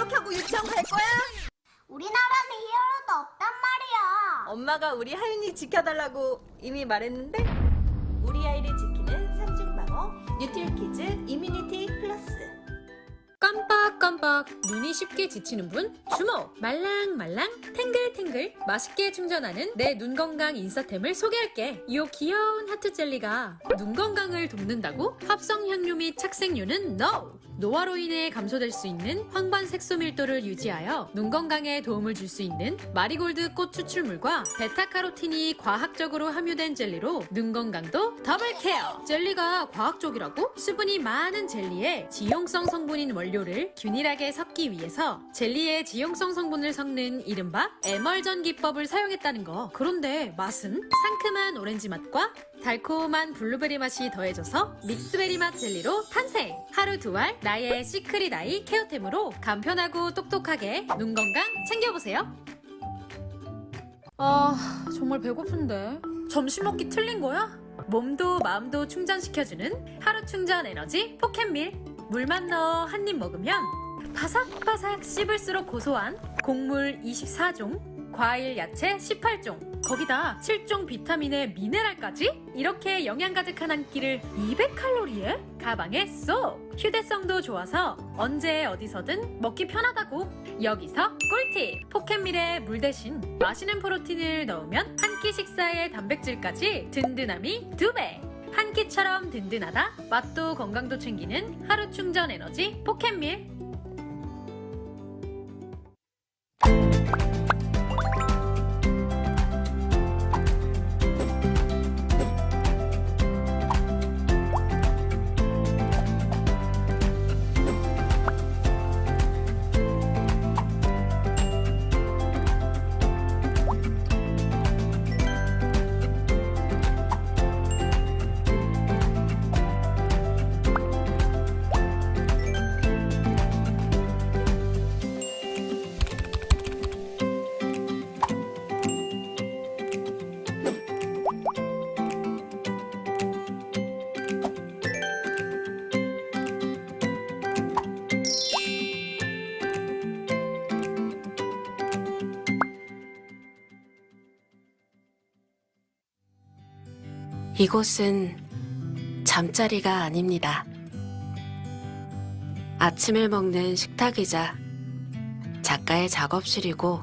이렇게 하고 유치원 갈 거야? 우리나라는 히어로도 없단 말이야. 엄마가 우리 하윤이 지켜달라고 이미 말했는데? 우리 아이를 지키는 상중방어 뉴트리키즈 이뮤니티 플러스. 깜빡깜빡 눈이 쉽게 지치는 분 주목! 말랑말랑 탱글탱글 맛있게 충전하는 내 눈 건강 인싸템을 소개할게. 이 귀여운 하트 젤리가 눈 건강을 돕는다고? 합성 향료 및 착색료는 NO! 노화로 인해 감소될 수 있는 황반 색소 밀도를 유지하여 눈 건강에 도움을 줄 수 있는 마리골드 꽃 추출물과 베타카로틴이 과학적으로 함유된 젤리로 눈 건강도 더블 케어! 젤리가 과학적이라고? 수분이 많은 젤리에 지용성 성분인 원료를 균일하게 섞기 위해서 젤리의 지용성 성분을 섞는 이른바 에멀전 기법을 사용했다는 거. 그런데 맛은 상큼한 오렌지 맛과 달콤한 블루베리 맛이 더해져서 믹스베리 맛 젤리로 탄생! 하루 두 알 나의 시크릿 아이 케어템으로 간편하고 똑똑하게 눈 건강 챙겨보세요. 정말 배고픈데 점심 먹기 틀린 거야? 몸도 마음도 충전시켜주는 하루 충전 에너지 포켓밀. 물만 넣어 한 입 먹으면 바삭바삭 씹을수록 고소한 곡물 24종, 과일 야채 18종, 거기다 7종 비타민에 미네랄까지? 이렇게 영양 가득한 한 끼를 200칼로리에 가방에 쏙! 휴대성도 좋아서 언제 어디서든 먹기 편하다고. 여기서 꿀팁! 포켓밀에 물 대신 마시는 프로틴을 넣으면 한 끼 식사의 단백질까지 든든함이 2배! 한 끼처럼 든든하다, 맛도 건강도 챙기는 하루 충전 에너지 포켓밀. 이곳은 잠자리가 아닙니다. 아침을 먹는 식탁이자 작가의 작업실이고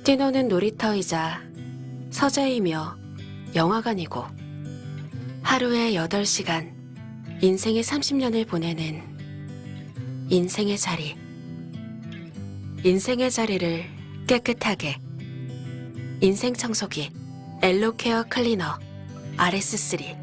뛰노는 놀이터이자 서재이며 영화관이고 하루에 8시간 인생의 30년을 보내는 인생의 자리. 인생의 자리를 깨끗하게 인생 청소기 엘로케어 클리너 RS3.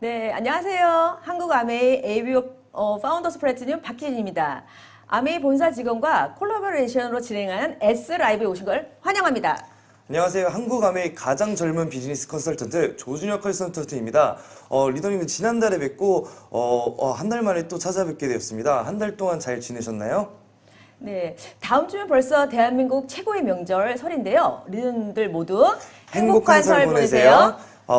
네, 안녕하세요. 한국아메이 ABO 파운더스 플래티늄 박희진입니다. 아메이 본사 직원과 콜라보레이션으로 진행하는 S라이브에 오신 걸 환영합니다. 안녕하세요. 한국아메이 가장 젊은 비즈니스 컨설턴트 조준혁 컨설턴트입니다. 리더님은 지난달에 뵙고 한 달 만에 또 찾아뵙게 되었습니다. 한 달 동안 잘 지내셨나요? 네, 다음 주면 벌써 대한민국 최고의 명절 설인데요. 리더님들 모두 행복한 설 보내세요.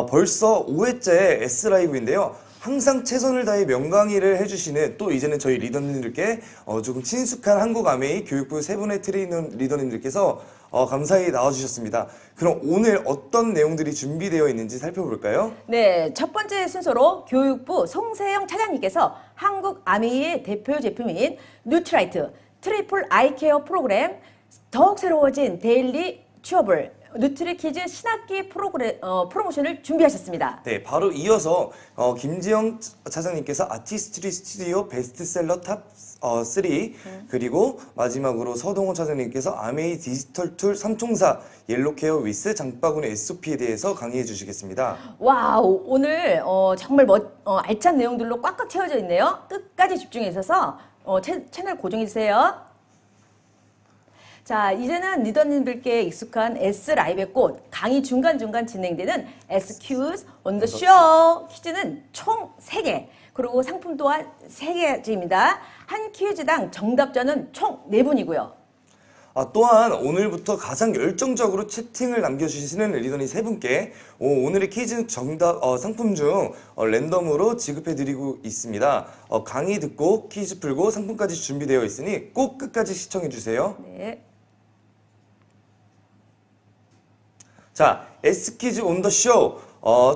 벌써 5회째 S라이브인데요. 항상 최선을 다해 명강의를 해주시는 또 이제는 저희 리더님들께 조금 친숙한 한국아메이 교육부 세 분의 트레이너 리더님들께서 감사히 나와주셨습니다. 그럼 오늘 어떤 내용들이 준비되어 있는지 살펴볼까요? 네, 첫 번째 순서로 교육부 송세영 차장님께서 한국아메이의 대표 제품인 뉴트라이트 트리플 아이케어 프로그램 더욱 새로워진 데일리 취업을 뉴트리키즈 신학기 프로모션을 준비하셨습니다. 네, 바로 이어서 김지영 차장님께서 아티스트리 스튜디오 베스트셀러 탑 3 그리고 마지막으로 서동원 차장님께서 아메이 디지털 툴 3총사 옐로케어 위스 장바구니 SOP에 대해서 강의해 주시겠습니다. 와우, 오늘 정말 알찬 내용들로 꽉꽉 채워져 있네요. 끝까지 집중해 주셔서 채널 고정해 주세요. 자, 이제는 리더님들께 익숙한 S라이브의 꽃, 강의 중간중간 진행되는 S 큐즈 on the show. 퀴즈는 총 3개, 그리고 상품 또한 3개입니다. 한 퀴즈당 정답자는 총 4분이고요. 또한 오늘부터 가장 열정적으로 채팅을 남겨주시는 리더님 3분께 오늘의 퀴즈 정답 상품 중 랜덤으로 지급해드리고 있습니다. 강의 듣고 퀴즈 풀고 상품까지 준비되어 있으니 꼭 끝까지 시청해주세요. 네. 자, S퀴즈 온 더 쇼.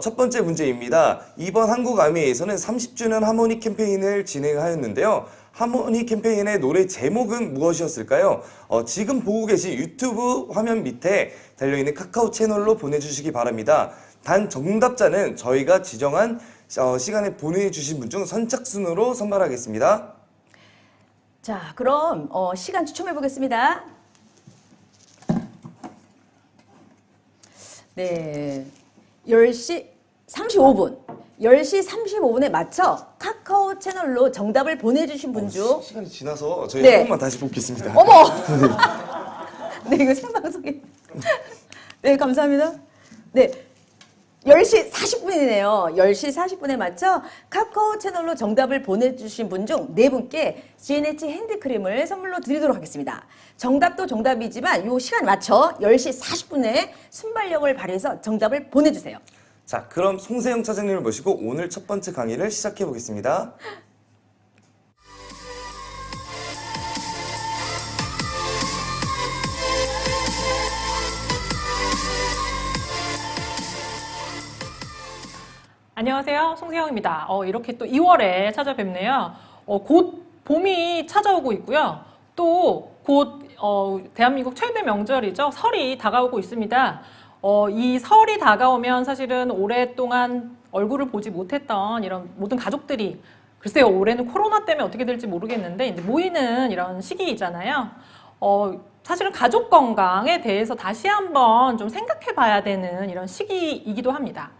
첫 번째 문제입니다. 이번 한국아메이에서는 30주년 하모니 캠페인을 진행하였는데요. 하모니 캠페인의 노래 제목은 무엇이었을까요? 지금 보고 계신 유튜브 화면 밑에 달려있는 카카오 채널로 보내주시기 바랍니다. 단 정답자는 저희가 지정한 시간에 보내주신 분 중 선착순으로 선발하겠습니다. 자, 그럼 시간 추첨해 보겠습니다. 네, 10시 35분. 10시 35분에 맞춰 카카오 채널로 정답을 보내주신 분 중. 시간이 지나서 저희 네. 한 번만 다시 뽑겠습니다. 어머! 네, 이거 생방송에. 네, 감사합니다. 네. 10시 40분이네요. 10시 40분에 맞춰 카카오 채널로 정답을 보내주신 분 중 4분께 GNH 핸드크림을 선물로 드리도록 하겠습니다. 정답도 정답이지만 이 시간 맞춰 10시 40분에 순발력을 발휘해서 정답을 보내주세요. 자, 그럼 송세영 차장님을 모시고 오늘 첫 번째 강의를 시작해 보겠습니다. 안녕하세요. 송세영입니다. 이렇게 또 2월에 찾아뵙네요. 곧 봄이 찾아오고 있고요. 또 곧 대한민국 최대 명절이죠. 설이 다가오고 있습니다. 이 설이 다가오면 사실은 오랫동안 얼굴을 보지 못했던 이런 모든 가족들이 글쎄요, 올해는 코로나 때문에 어떻게 될지 모르겠는데 이제 모이는 이런 시기이잖아요. 사실은 가족 건강에 대해서 다시 한번 좀 생각해 봐야 되는 이런 시기이기도 합니다.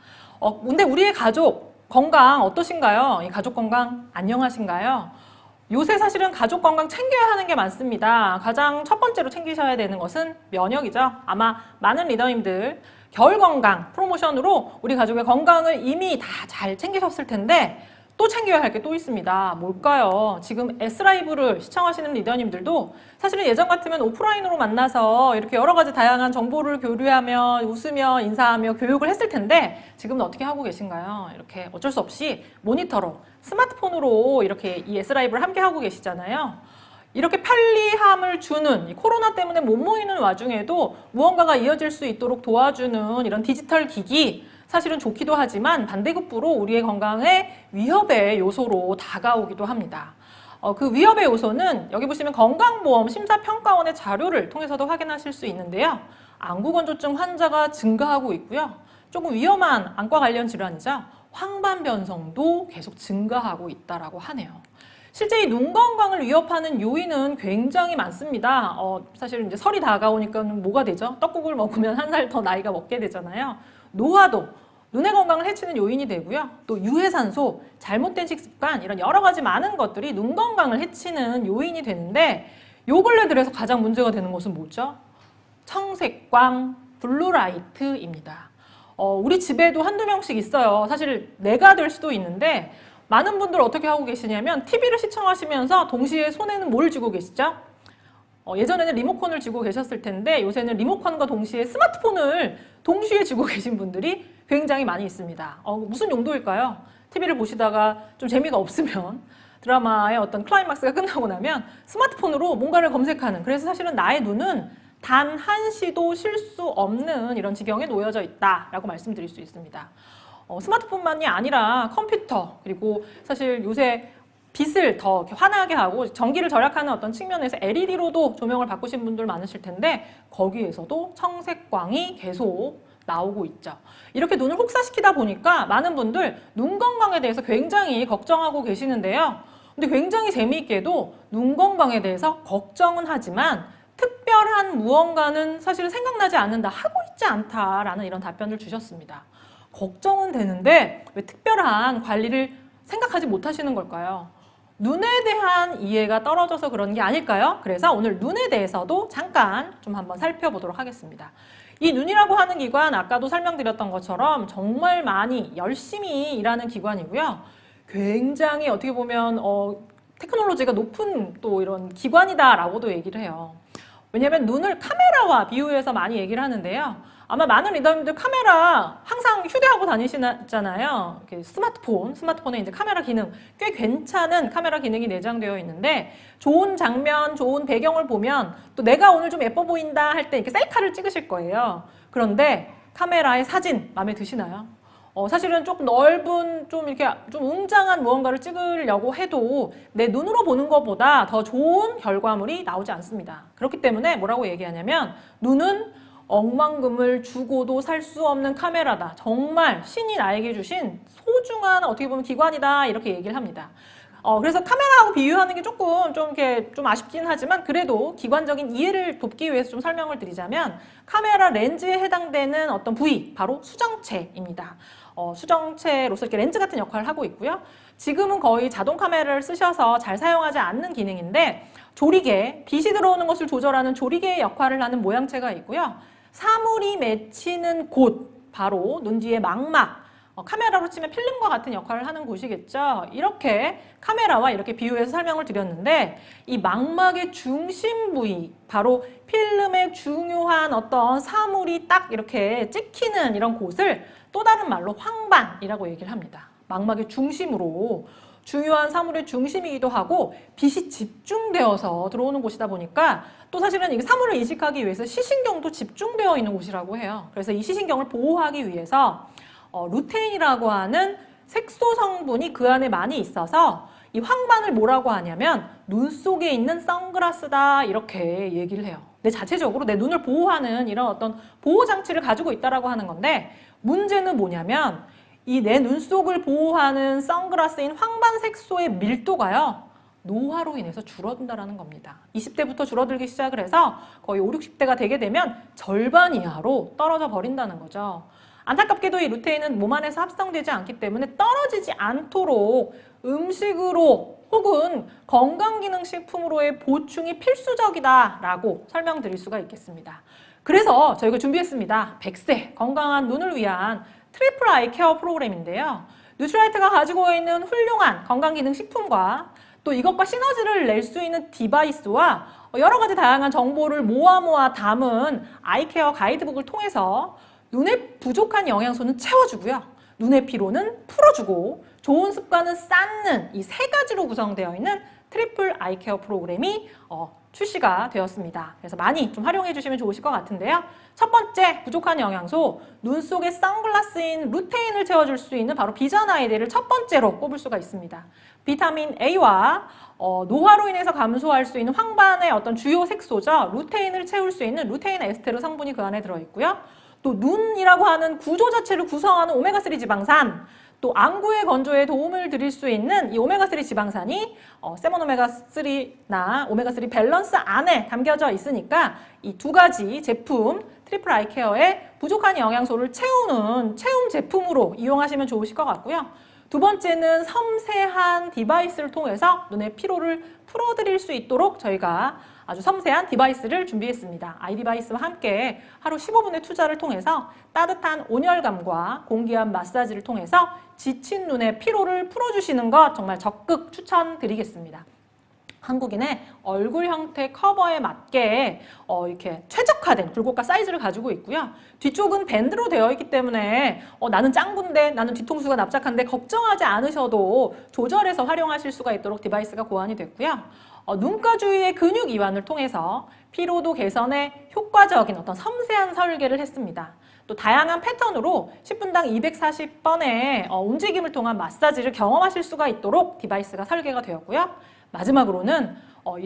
근데 우리의 가족 건강 어떠신가요? 이 가족 건강 안녕하신가요? 요새 사실은 가족 건강 챙겨야 하는 게 많습니다. 가장 첫 번째로 챙기셔야 되는 것은 면역이죠. 아마 많은 리더님들 겨울 건강 프로모션으로 우리 가족의 건강을 이미 다 잘 챙기셨을 텐데 또 챙겨야 할 게 또 있습니다. 뭘까요? 지금 S라이브를 시청하시는 리더님들도 사실은 예전 같으면 오프라인으로 만나서 이렇게 여러 가지 다양한 정보를 교류하며 웃으며 인사하며 교육을 했을 텐데 지금은 어떻게 하고 계신가요? 이렇게 어쩔 수 없이 모니터로 스마트폰으로 이렇게 이 S라이브를 함께 하고 계시잖아요. 이렇게 편리함을 주는 이 코로나 때문에 못 모이는 와중에도 무언가가 이어질 수 있도록 도와주는 이런 디지털 기기 사실은 좋기도 하지만 반대급부로 우리의 건강에 위협의 요소로 다가오기도 합니다. 그 위협의 요소는 여기 보시면 건강보험 심사평가원의 자료를 통해서도 확인하실 수 있는데요. 안구건조증 환자가 증가하고 있고요. 조금 위험한 안과 관련 질환이죠. 황반변성도 계속 증가하고 있다라고 하네요. 실제 이 눈 건강을 위협하는 요인은 굉장히 많습니다. 사실 이제 설이 다가오니까 뭐가 되죠? 떡국을 먹으면 한 살 더 나이가 먹게 되잖아요. 노화도 눈의 건강을 해치는 요인이 되고요. 또 유해산소, 잘못된 식습관 이런 여러 가지 많은 것들이 눈 건강을 해치는 요인이 되는데 요 근래 들어서 가장 문제가 되는 것은 뭐죠? 청색광, 블루라이트입니다. 우리 집에도 한두 명씩 있어요. 사실 내가 될 수도 있는데 많은 분들 어떻게 하고 계시냐면 TV를 시청하시면서 동시에 손에는 뭘 쥐고 계시죠? 예전에는 리모컨을 쥐고 계셨을 텐데 요새는 리모컨과 동시에 스마트폰을 동시에 쥐고 계신 분들이 굉장히 많이 있습니다. 무슨 용도일까요? TV를 보시다가 좀 재미가 없으면 드라마의 어떤 클라이막스가 끝나고 나면 스마트폰으로 뭔가를 검색하는, 그래서 사실은 나의 눈은 단 한시도 쉴 수 없는 이런 지경에 놓여져 있다라고 말씀드릴 수 있습니다. 스마트폰만이 아니라 컴퓨터, 그리고 사실 요새 빛을 더 환하게 하고 전기를 절약하는 어떤 측면에서 LED로도 조명을 바꾸신 분들 많으실 텐데 거기에서도 청색광이 계속 나오고 있죠. 이렇게 눈을 혹사시키다 보니까 많은 분들 눈 건강에 대해서 굉장히 걱정하고 계시는데요. 근데 굉장히 재미있게도 눈 건강에 대해서 걱정은 하지만 특별한 무언가는 사실은 생각나지 않는다, 하고 있지 않다라는 이런 답변을 주셨습니다. 걱정은 되는데 왜 특별한 관리를 생각하지 못하시는 걸까요? 눈에 대한 이해가 떨어져서 그런 게 아닐까요? 그래서 오늘 눈에 대해서도 잠깐 좀 한번 살펴보도록 하겠습니다. 이 눈이라고 하는 기관, 아까도 설명드렸던 것처럼 정말 많이 열심히 일하는 기관이고요. 굉장히 어떻게 보면 테크놀로지가 높은 또 이런 기관이다라고도 얘기를 해요. 왜냐하면 눈을 카메라와 비유해서 많이 얘기를 하는데요. 아마 많은 리더님들 카메라 항상 휴대하고 다니시잖아요. 스마트폰에 이제 카메라 기능, 꽤 괜찮은 카메라 기능이 내장되어 있는데 좋은 장면, 좋은 배경을 보면 또 내가 오늘 좀 예뻐 보인다 할 때 이렇게 셀카를 찍으실 거예요. 그런데 카메라의 사진 마음에 드시나요? 사실은 조금 넓은, 좀 이렇게 좀 웅장한 무언가를 찍으려고 해도 내 눈으로 보는 것보다 더 좋은 결과물이 나오지 않습니다. 그렇기 때문에 뭐라고 얘기하냐면 눈은 억만금을 주고도 살 수 없는 카메라다. 정말 신이 나에게 주신 소중한 어떻게 보면 기관이다. 이렇게 얘기를 합니다. 그래서 카메라하고 비유하는 게 조금 좀 아쉽긴 하지만 그래도 기관적인 이해를 돕기 위해서 좀 설명을 드리자면 카메라 렌즈에 해당되는 어떤 부위, 바로 수정체입니다. 수정체로서 이렇게 렌즈 같은 역할을 하고 있고요. 지금은 거의 자동 카메라를 쓰셔서 잘 사용하지 않는 기능인데 조리개, 빛이 들어오는 것을 조절하는 조리개의 역할을 하는 모양체가 있고요. 사물이 맺히는 곳, 바로 눈 뒤의 망막, 카메라로 치면 필름과 같은 역할을 하는 곳이겠죠. 이렇게 카메라와 이렇게 비유해서 설명을 드렸는데 이 망막의 중심 부위, 바로 필름의 중요한 어떤 사물이 딱 이렇게 찍히는 이런 곳을 또 다른 말로 황반이라고 얘기를 합니다. 망막의 중심으로 중요한 사물의 중심이기도 하고 빛이 집중되어서 들어오는 곳이다 보니까 또 사실은 이 사물을 인식하기 위해서 시신경도 집중되어 있는 곳이라고 해요. 그래서 이 시신경을 보호하기 위해서 루테인이라고 하는 색소 성분이 그 안에 많이 있어서 이 황반을 뭐라고 하냐면 눈 속에 있는 선글라스다, 이렇게 얘기를 해요. 내 자체적으로 내 눈을 보호하는 이런 어떤 보호 장치를 가지고 있다라고 하는 건데 문제는 뭐냐면 이 내 눈 속을 보호하는 선글라스인 황반 색소의 밀도가요, 노화로 인해서 줄어든다는 겁니다. 20대부터 줄어들기 시작을 해서 거의 5, 60대가 되게 되면 절반 이하로 떨어져 버린다는 거죠. 안타깝게도 이 루테인은 몸 안에서 합성되지 않기 때문에 떨어지지 않도록 음식으로 혹은 건강기능식품으로의 보충이 필수적이다라고 설명드릴 수가 있겠습니다. 그래서 저희가 준비했습니다. 100세 건강한 눈을 위한 트리플 아이 케어 프로그램인데요. 뉴트라이트가 가지고 있는 훌륭한 건강기능식품과 또 이것과 시너지를 낼 수 있는 디바이스와 여러 가지 다양한 정보를 모아 담은 아이케어 가이드북을 통해서 눈의 부족한 영양소는 채워주고요. 눈의 피로는 풀어주고 좋은 습관은 쌓는 이 세 가지로 구성되어 있는 트리플 아이케어 프로그램이 출시가 되었습니다. 그래서 많이 좀 활용해 주시면 좋으실 것 같은데요. 첫 번째 부족한 영양소, 눈 속의 선글라스인 루테인을 채워줄 수 있는 바로 비전 아이디를 첫 번째로 꼽을 수가 있습니다. 비타민 A와 노화로 인해서 감소할 수 있는 황반의 어떤 주요 색소죠. 루테인을 채울 수 있는 루테인 에스테르 성분이 그 안에 들어있고요. 또 눈이라고 하는 구조 자체를 구성하는 오메가3 지방산, 또 안구의 건조에 도움을 드릴 수 있는 이 오메가3 지방산이 세몬 오메가3나 오메가3 밸런스 안에 담겨져 있으니까 이 두 가지 제품 트리플 아이케어의 부족한 영양소를 채우는 채움 제품으로 이용하시면 좋으실 것 같고요. 두 번째는 섬세한 디바이스를 통해서 눈의 피로를 풀어드릴 수 있도록 저희가 아주 섬세한 디바이스를 준비했습니다. 아이디바이스와 함께 하루 15분의 투자를 통해서 따뜻한 온열감과 공기압 마사지를 통해서 지친 눈의 피로를 풀어주시는 것 정말 적극 추천드리겠습니다. 한국인의 얼굴 형태 커버에 맞게 이렇게 최적화된 굴곡과 사이즈를 가지고 있고요. 뒤쪽은 밴드로 되어 있기 때문에 나는 짱구인데 나는 뒤통수가 납작한데 걱정하지 않으셔도 조절해서 활용하실 수가 있도록 디바이스가 고안이 됐고요. 눈가 주위의 근육 이완을 통해서 피로도 개선에 효과적인 어떤 섬세한 설계를 했습니다. 또 다양한 패턴으로 10분당 240번의 움직임을 통한 마사지를 경험하실 수가 있도록 디바이스가 설계가 되었고요. 마지막으로는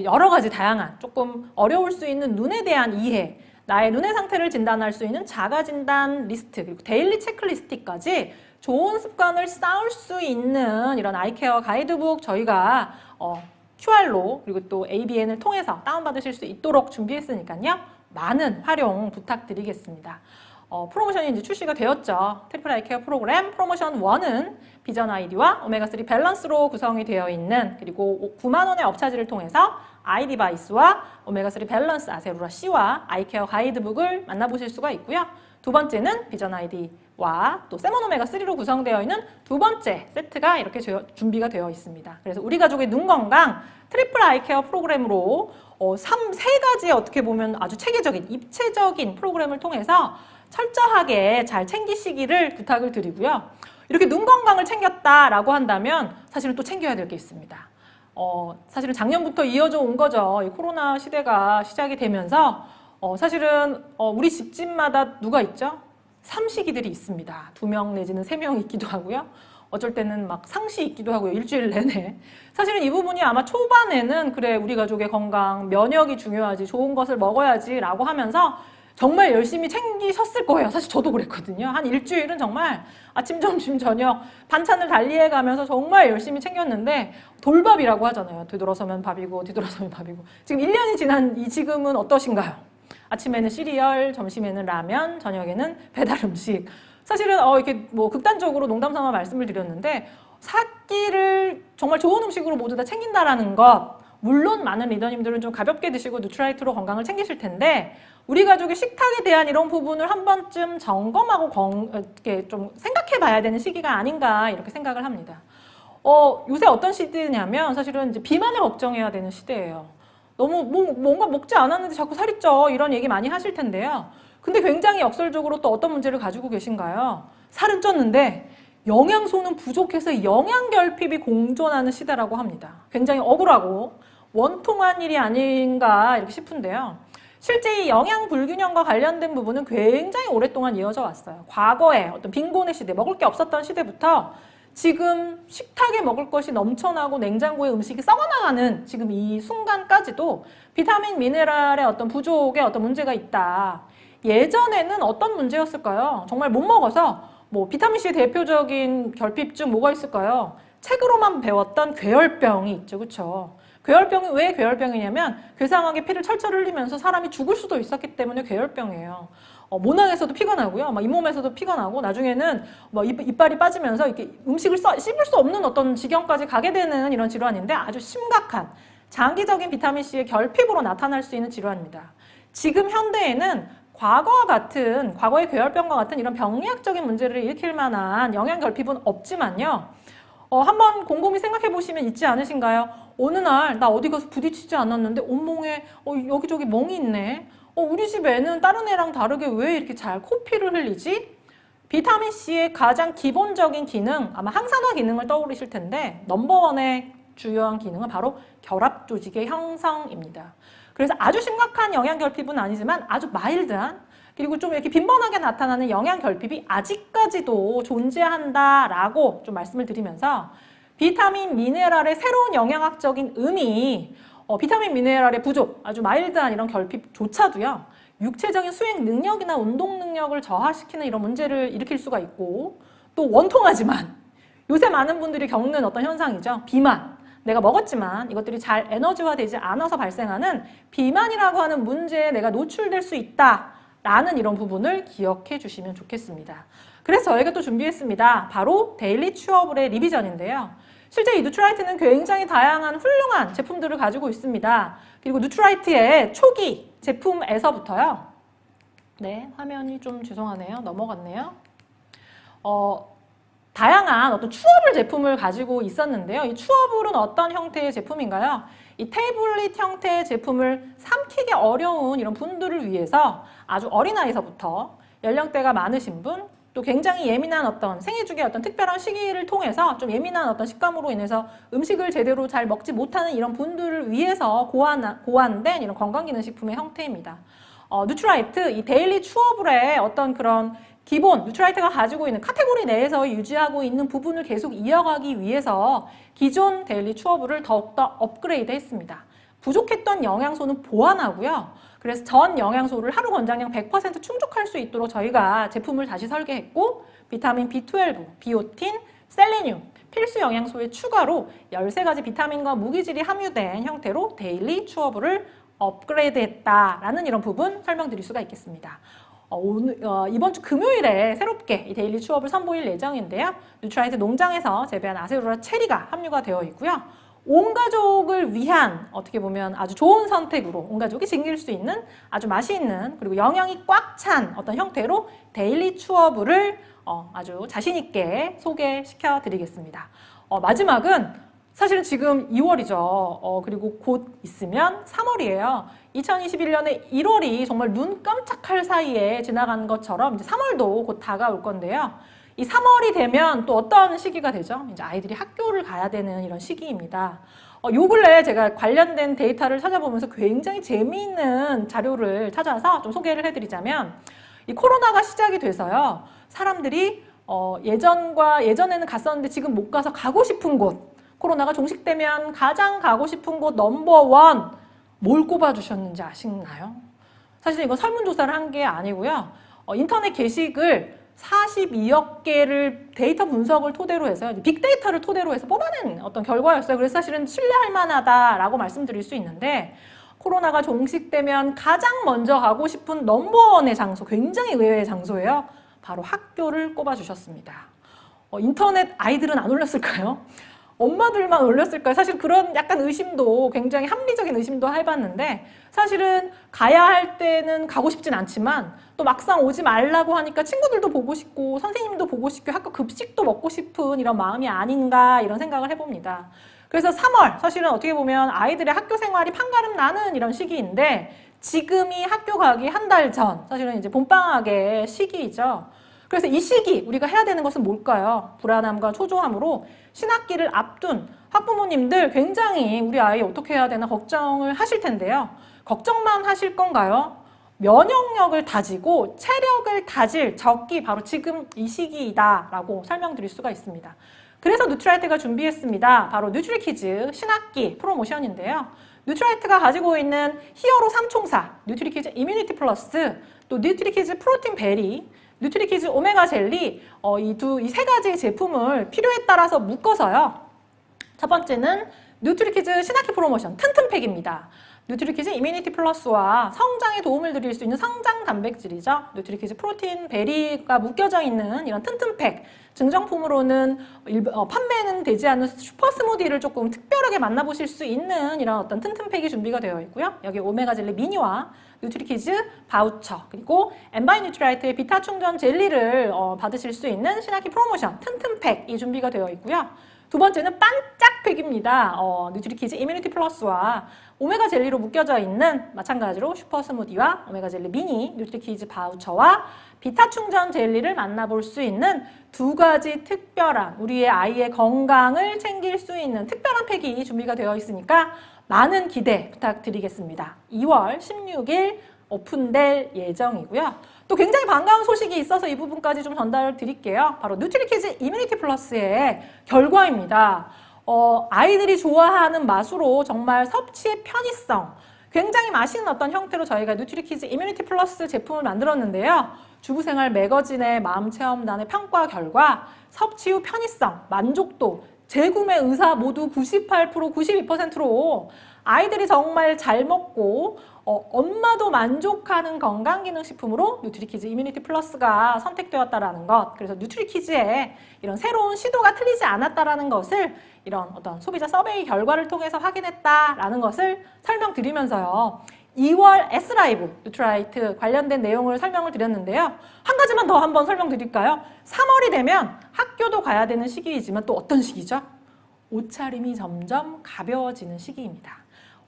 여러 가지 다양한 조금 어려울 수 있는 눈에 대한 이해, 나의 눈의 상태를 진단할 수 있는 자가진단 리스트, 그리고 데일리 체크리스트까지 좋은 습관을 쌓을 수 있는 이런 아이케어 가이드북 저희가 QR로 그리고 또 ABN을 통해서 다운받으실 수 있도록 준비했으니까요. 많은 활용 부탁드리겠습니다. 프로모션이 이제 출시가 되었죠. 트리플 아이케어 프로그램 프로모션 1은 비전 아이디와 오메가3 밸런스로 구성이 되어 있는 그리고 9만 원의 업차지를 통해서 아이디바이스와 오메가3 밸런스 아세루라 C와 아이케어 가이드북을 만나보실 수가 있고요. 두 번째는 비전 아이디와 또 세몬 오메가3로 구성되어 있는 두 번째 세트가 이렇게 준비가 되어 있습니다. 그래서 우리 가족의 눈 건강 트리플 아이케어 프로그램으로 세 가지의 어떻게 보면 아주 체계적인 입체적인 프로그램을 통해서 철저하게 잘 챙기시기를 부탁을 드리고요. 이렇게 눈 건강을 챙겼다라고 한다면 사실은 또 챙겨야 될 게 있습니다. 사실은 작년부터 이어져 온 거죠. 이 코로나 시대가 시작이 되면서 사실은 우리 집집마다 누가 있죠? 삼식이들이 있습니다. 2명 내지는 3명 있기도 하고요. 어쩔 때는 막 상시 있기도 하고요. 일주일 내내. 사실은 이 부분이 아마 초반에는 그래 우리 가족의 건강, 면역이 중요하지, 좋은 것을 먹어야지 라고 하면서 정말 열심히 챙기셨을 거예요. 사실 저도 그랬거든요. 한 일주일은 정말 아침, 점심, 저녁 반찬을 달리해가면서 정말 열심히 챙겼는데 돌밥이라고 하잖아요. 뒤돌아서면 밥이고 뒤돌아서면 밥이고. 지금 1년이 지난 이 지금은 어떠신가요? 아침에는 시리얼, 점심에는 라면, 저녁에는 배달 음식. 사실은 이렇게 뭐 극단적으로 농담 삼아 말씀을 드렸는데 사끼를 정말 좋은 음식으로 모두 다 챙긴다라는 것, 물론 많은 리더님들은 좀 가볍게 드시고 뉴트라이트로 건강을 챙기실 텐데 우리 가족의 식탁에 대한 이런 부분을 한 번쯤 점검하고 이렇게 좀 생각해 봐야 되는 시기가 아닌가 이렇게 생각을 합니다. 요새 어떤 시대냐면 사실은 이제 비만을 걱정해야 되는 시대예요. 너무 뭔가 먹지 않았는데 자꾸 살이 쪄 이런 얘기 많이 하실 텐데요. 근데 굉장히 역설적으로 또 어떤 문제를 가지고 계신가요? 살은 쪘는데 영양소는 부족해서 영양결핍이 공존하는 시대라고 합니다. 굉장히 억울하고 원통한 일이 아닌가 이렇게 싶은데요. 실제 이 영양 불균형과 관련된 부분은 굉장히 오랫동안 이어져 왔어요. 과거에 어떤 빈곤의 시대, 먹을 게 없었던 시대부터 지금 식탁에 먹을 것이 넘쳐나고 냉장고에 음식이 썩어나가는 지금 이 순간까지도 비타민, 미네랄의 어떤 부족에 어떤 문제가 있다. 예전에는 어떤 문제였을까요? 정말 못 먹어서 뭐 비타민C의 대표적인 결핍증 뭐가 있을까요? 책으로만 배웠던 괴혈병이 있죠. 그렇죠? 괴혈병이 왜 괴혈병이냐면 괴상하게 피를 철철 흘리면서 사람이 죽을 수도 있었기 때문에 괴혈병이에요. 모낭에서도 피가 나고요. 막 잇몸에서도 피가 나고 나중에는 뭐 이빨이 빠지면서 이렇게 음식을 씹을 수 없는 어떤 지경까지 가게 되는 이런 질환인데 아주 심각한 장기적인 비타민C의 결핍으로 나타날 수 있는 질환입니다. 지금 현대에는 과거의 괴혈병과 같은 이런 병리학적인 문제를 일으킬 만한 영양 결핍은 없지만요. 한번 곰곰이 생각해 보시면 있지 않으신가요? 어느 날 나 어디 가서 부딪히지 않았는데 온몸에 여기저기 멍이 있네. 우리 집 애는 다른 애랑 다르게 왜 이렇게 잘 코피를 흘리지? 비타민C의 가장 기본적인 기능, 아마 항산화 기능을 떠올리실 텐데 넘버원의 주요한 기능은 바로 결합 조직의 형성입니다. 그래서 아주 심각한 영양 결핍은 아니지만 아주 마일드한 그리고 좀 이렇게 빈번하게 나타나는 영양 결핍이 아직까지도 존재한다라고 좀 말씀을 드리면서 비타민, 미네랄의 새로운 영양학적인 의미, 비타민, 미네랄의 부족, 아주 마일드한 이런 결핍조차도요, 육체적인 수행 능력이나 운동 능력을 저하시키는 이런 문제를 일으킬 수가 있고 또 원통하지만 요새 많은 분들이 겪는 어떤 현상이죠. 비만. 내가 먹었지만 이것들이 잘 에너지화되지 않아서 발생하는 비만이라고 하는 문제에 내가 노출될 수 있다. 라는 이런 부분을 기억해 주시면 좋겠습니다. 그래서 저희가 또 준비했습니다. 바로 데일리 취업을의 리비전인데요. 실제 이 누트라이트는 굉장히 다양한 훌륭한 제품들을 가지고 있습니다. 그리고 누트라이트의 초기 제품에서부터요. 네, 화면이 좀 죄송하네요. 넘어갔네요. 다양한 어떤 추어블 제품을 가지고 있었는데요. 이 추어블은 어떤 형태의 제품인가요? 이 태블릿 형태의 제품을 삼키기 어려운 이런 분들을 위해서 아주 어린아이서부터 연령대가 많으신 분, 또 굉장히 예민한 어떤 생애주기의 어떤 특별한 시기를 통해서 좀 예민한 어떤 식감으로 인해서 음식을 제대로 잘 먹지 못하는 이런 분들을 위해서 고안된 이런 건강기능식품의 형태입니다. 누트라이트, 이 데일리 추어블의 어떤 그런 기본 누트라이트가 가지고 있는 카테고리 내에서 유지하고 있는 부분을 계속 이어가기 위해서 기존 데일리 추어블을 더욱더 업그레이드 했습니다. 부족했던 영양소는 보완하고요. 그래서 전 영양소를 하루 권장량 100% 충족할 수 있도록 저희가 제품을 다시 설계했고 비타민 B12, 비오틴, 셀레늄, 필수 영양소의 추가로 13가지 비타민과 무기질이 함유된 형태로 데일리 추어블을 업그레이드했다라는 이런 부분 설명드릴 수가 있겠습니다. 이번 주 금요일에 새롭게 이 데일리 추업을 선보일 예정인데요. 누트라이트 농장에서 재배한 아세로라 체리가 함유가 되어 있고요. 온 가족을 위한 어떻게 보면 아주 좋은 선택으로 온 가족이 즐길 수 있는 아주 맛이 있는 그리고 영양이 꽉 찬 어떤 형태로 데일리 추어블을 아주 자신 있게 소개시켜 드리겠습니다. 마지막은 사실은 지금 2월이죠. 그리고 곧 있으면 3월이에요. 2021년에 1월이 정말 눈 깜짝할 사이에 지나간 것처럼 이제 3월도 곧 다가올 건데요. 이 3월이 되면 또 어떤 시기가 되죠? 이제 아이들이 학교를 가야 되는 이런 시기입니다. 요 근래 제가 관련된 데이터를 찾아보면서 굉장히 재미있는 자료를 찾아서 좀 소개를 해드리자면 이 코로나가 시작이 돼서요. 사람들이 예전에는 갔었는데 지금 못 가서 가고 싶은 곳 코로나가 종식되면 가장 가고 싶은 곳 넘버원 뭘 꼽아주셨는지 아시나요? 사실 이건 설문조사를 한 게 아니고요. 인터넷 게시글 42억 개를 데이터 분석을 토대로 해서 빅데이터를 토대로 해서 뽑아낸 어떤 결과였어요. 그래서 사실은 신뢰할 만하다라고 말씀드릴 수 있는데 코로나가 종식되면 가장 먼저 가고 싶은 넘버원의 장소, 굉장히 의외의 장소예요. 바로 학교를 꼽아주셨습니다. 인터넷 아이들은 안 올렸을까요? 엄마들만 올렸을까요? 사실 그런 약간 의심도 굉장히 합리적인 의심도 해봤는데 사실은 가야 할 때는 가고 싶진 않지만 또 막상 오지 말라고 하니까 친구들도 보고 싶고 선생님도 보고 싶고 학교 급식도 먹고 싶은 이런 마음이 아닌가 이런 생각을 해봅니다. 그래서 3월 사실은 어떻게 보면 아이들의 학교 생활이 판가름 나는 이런 시기인데 지금이 학교 가기 한 달 전 사실은 이제 봄방학의 시기이죠. 그래서 이 시기 우리가 해야 되는 것은 뭘까요? 불안함과 초조함으로 신학기를 앞둔 학부모님들 굉장히 우리 아이 어떻게 해야 되나 걱정을 하실 텐데요. 걱정만 하실 건가요? 면역력을 다지고 체력을 다질 적기 바로 지금 이 시기이다라고 설명드릴 수가 있습니다. 그래서 누트라이트가 준비했습니다. 바로 뉴트리키즈 신학기 프로모션인데요. 누트라이트가 가지고 있는 히어로 3총사 뉴트리키즈 이뮤니티 플러스 또 뉴트리키즈 프로틴 베리 뉴트리키즈 오메가 젤리 이 세 가지 제품을 필요에 따라서 묶어서요. 첫 번째는 뉴트리키즈 신학기 프로모션 튼튼팩입니다. 뉴트리키즈 이뮤니티 플러스와 성장에 도움을 드릴 수 있는 성장 단백질이죠. 뉴트리키즈 프로틴 베리가 묶여져 있는 이런 튼튼팩 증정품으로는 판매는 되지 않는 슈퍼 스무디를 조금 특별하게 만나보실 수 있는 이런 어떤 튼튼팩이 준비가 되어 있고요. 여기 오메가 젤리 미니와 뉴트리키즈 바우처 그리고 엔바이 뉴트라이트의 비타 충전 젤리를 받으실 수 있는 신학기 프로모션 튼튼팩이 준비가 되어 있고요. 두 번째는 반짝팩입니다. 뉴트리키즈 이뮤니티 플러스와 오메가 젤리로 묶여져 있는 마찬가지로 슈퍼 스무디와 오메가 젤리 미니, 뉴트리키즈 바우처와 비타 충전 젤리를 만나볼 수 있는 두 가지 특별한 우리의 아이의 건강을 챙길 수 있는 특별한 팩이 준비가 되어 있으니까 많은 기대 부탁드리겠습니다. 2월 16일 오픈될 예정이고요. 또 굉장히 반가운 소식이 있어서 이 부분까지 좀 전달 드릴게요. 바로 뉴트리키즈 이뮤니티 플러스의 결과입니다. 아이들이 좋아하는 맛으로 정말 섭취의 편의성, 굉장히 맛있는 어떤 형태로 저희가 뉴트리키즈 이뮤니티 플러스 제품을 만들었는데요. 주부생활 매거진의 마음체험단의 평가 결과 섭취 후 편의성, 만족도, 재구매 의사 모두 98%, 92%로 아이들이 정말 잘 먹고 엄마도 만족하는 건강기능식품으로 뉴트리키즈 이뮤니티 플러스가 선택되었다라는 것, 그래서 뉴트리키즈의 이런 새로운 시도가 틀리지 않았다라는 것을 이런 어떤 소비자 서베이 결과를 통해서 확인했다라는 것을 설명드리면서요. 2월 S라이브 뉴트라이트 관련된 내용을 설명을 드렸는데요. 한 가지만 더 한번 설명드릴까요? 3월이 되면 학교도 가야 되는 시기이지만 또 어떤 시기죠? 옷차림이 점점 가벼워지는 시기입니다.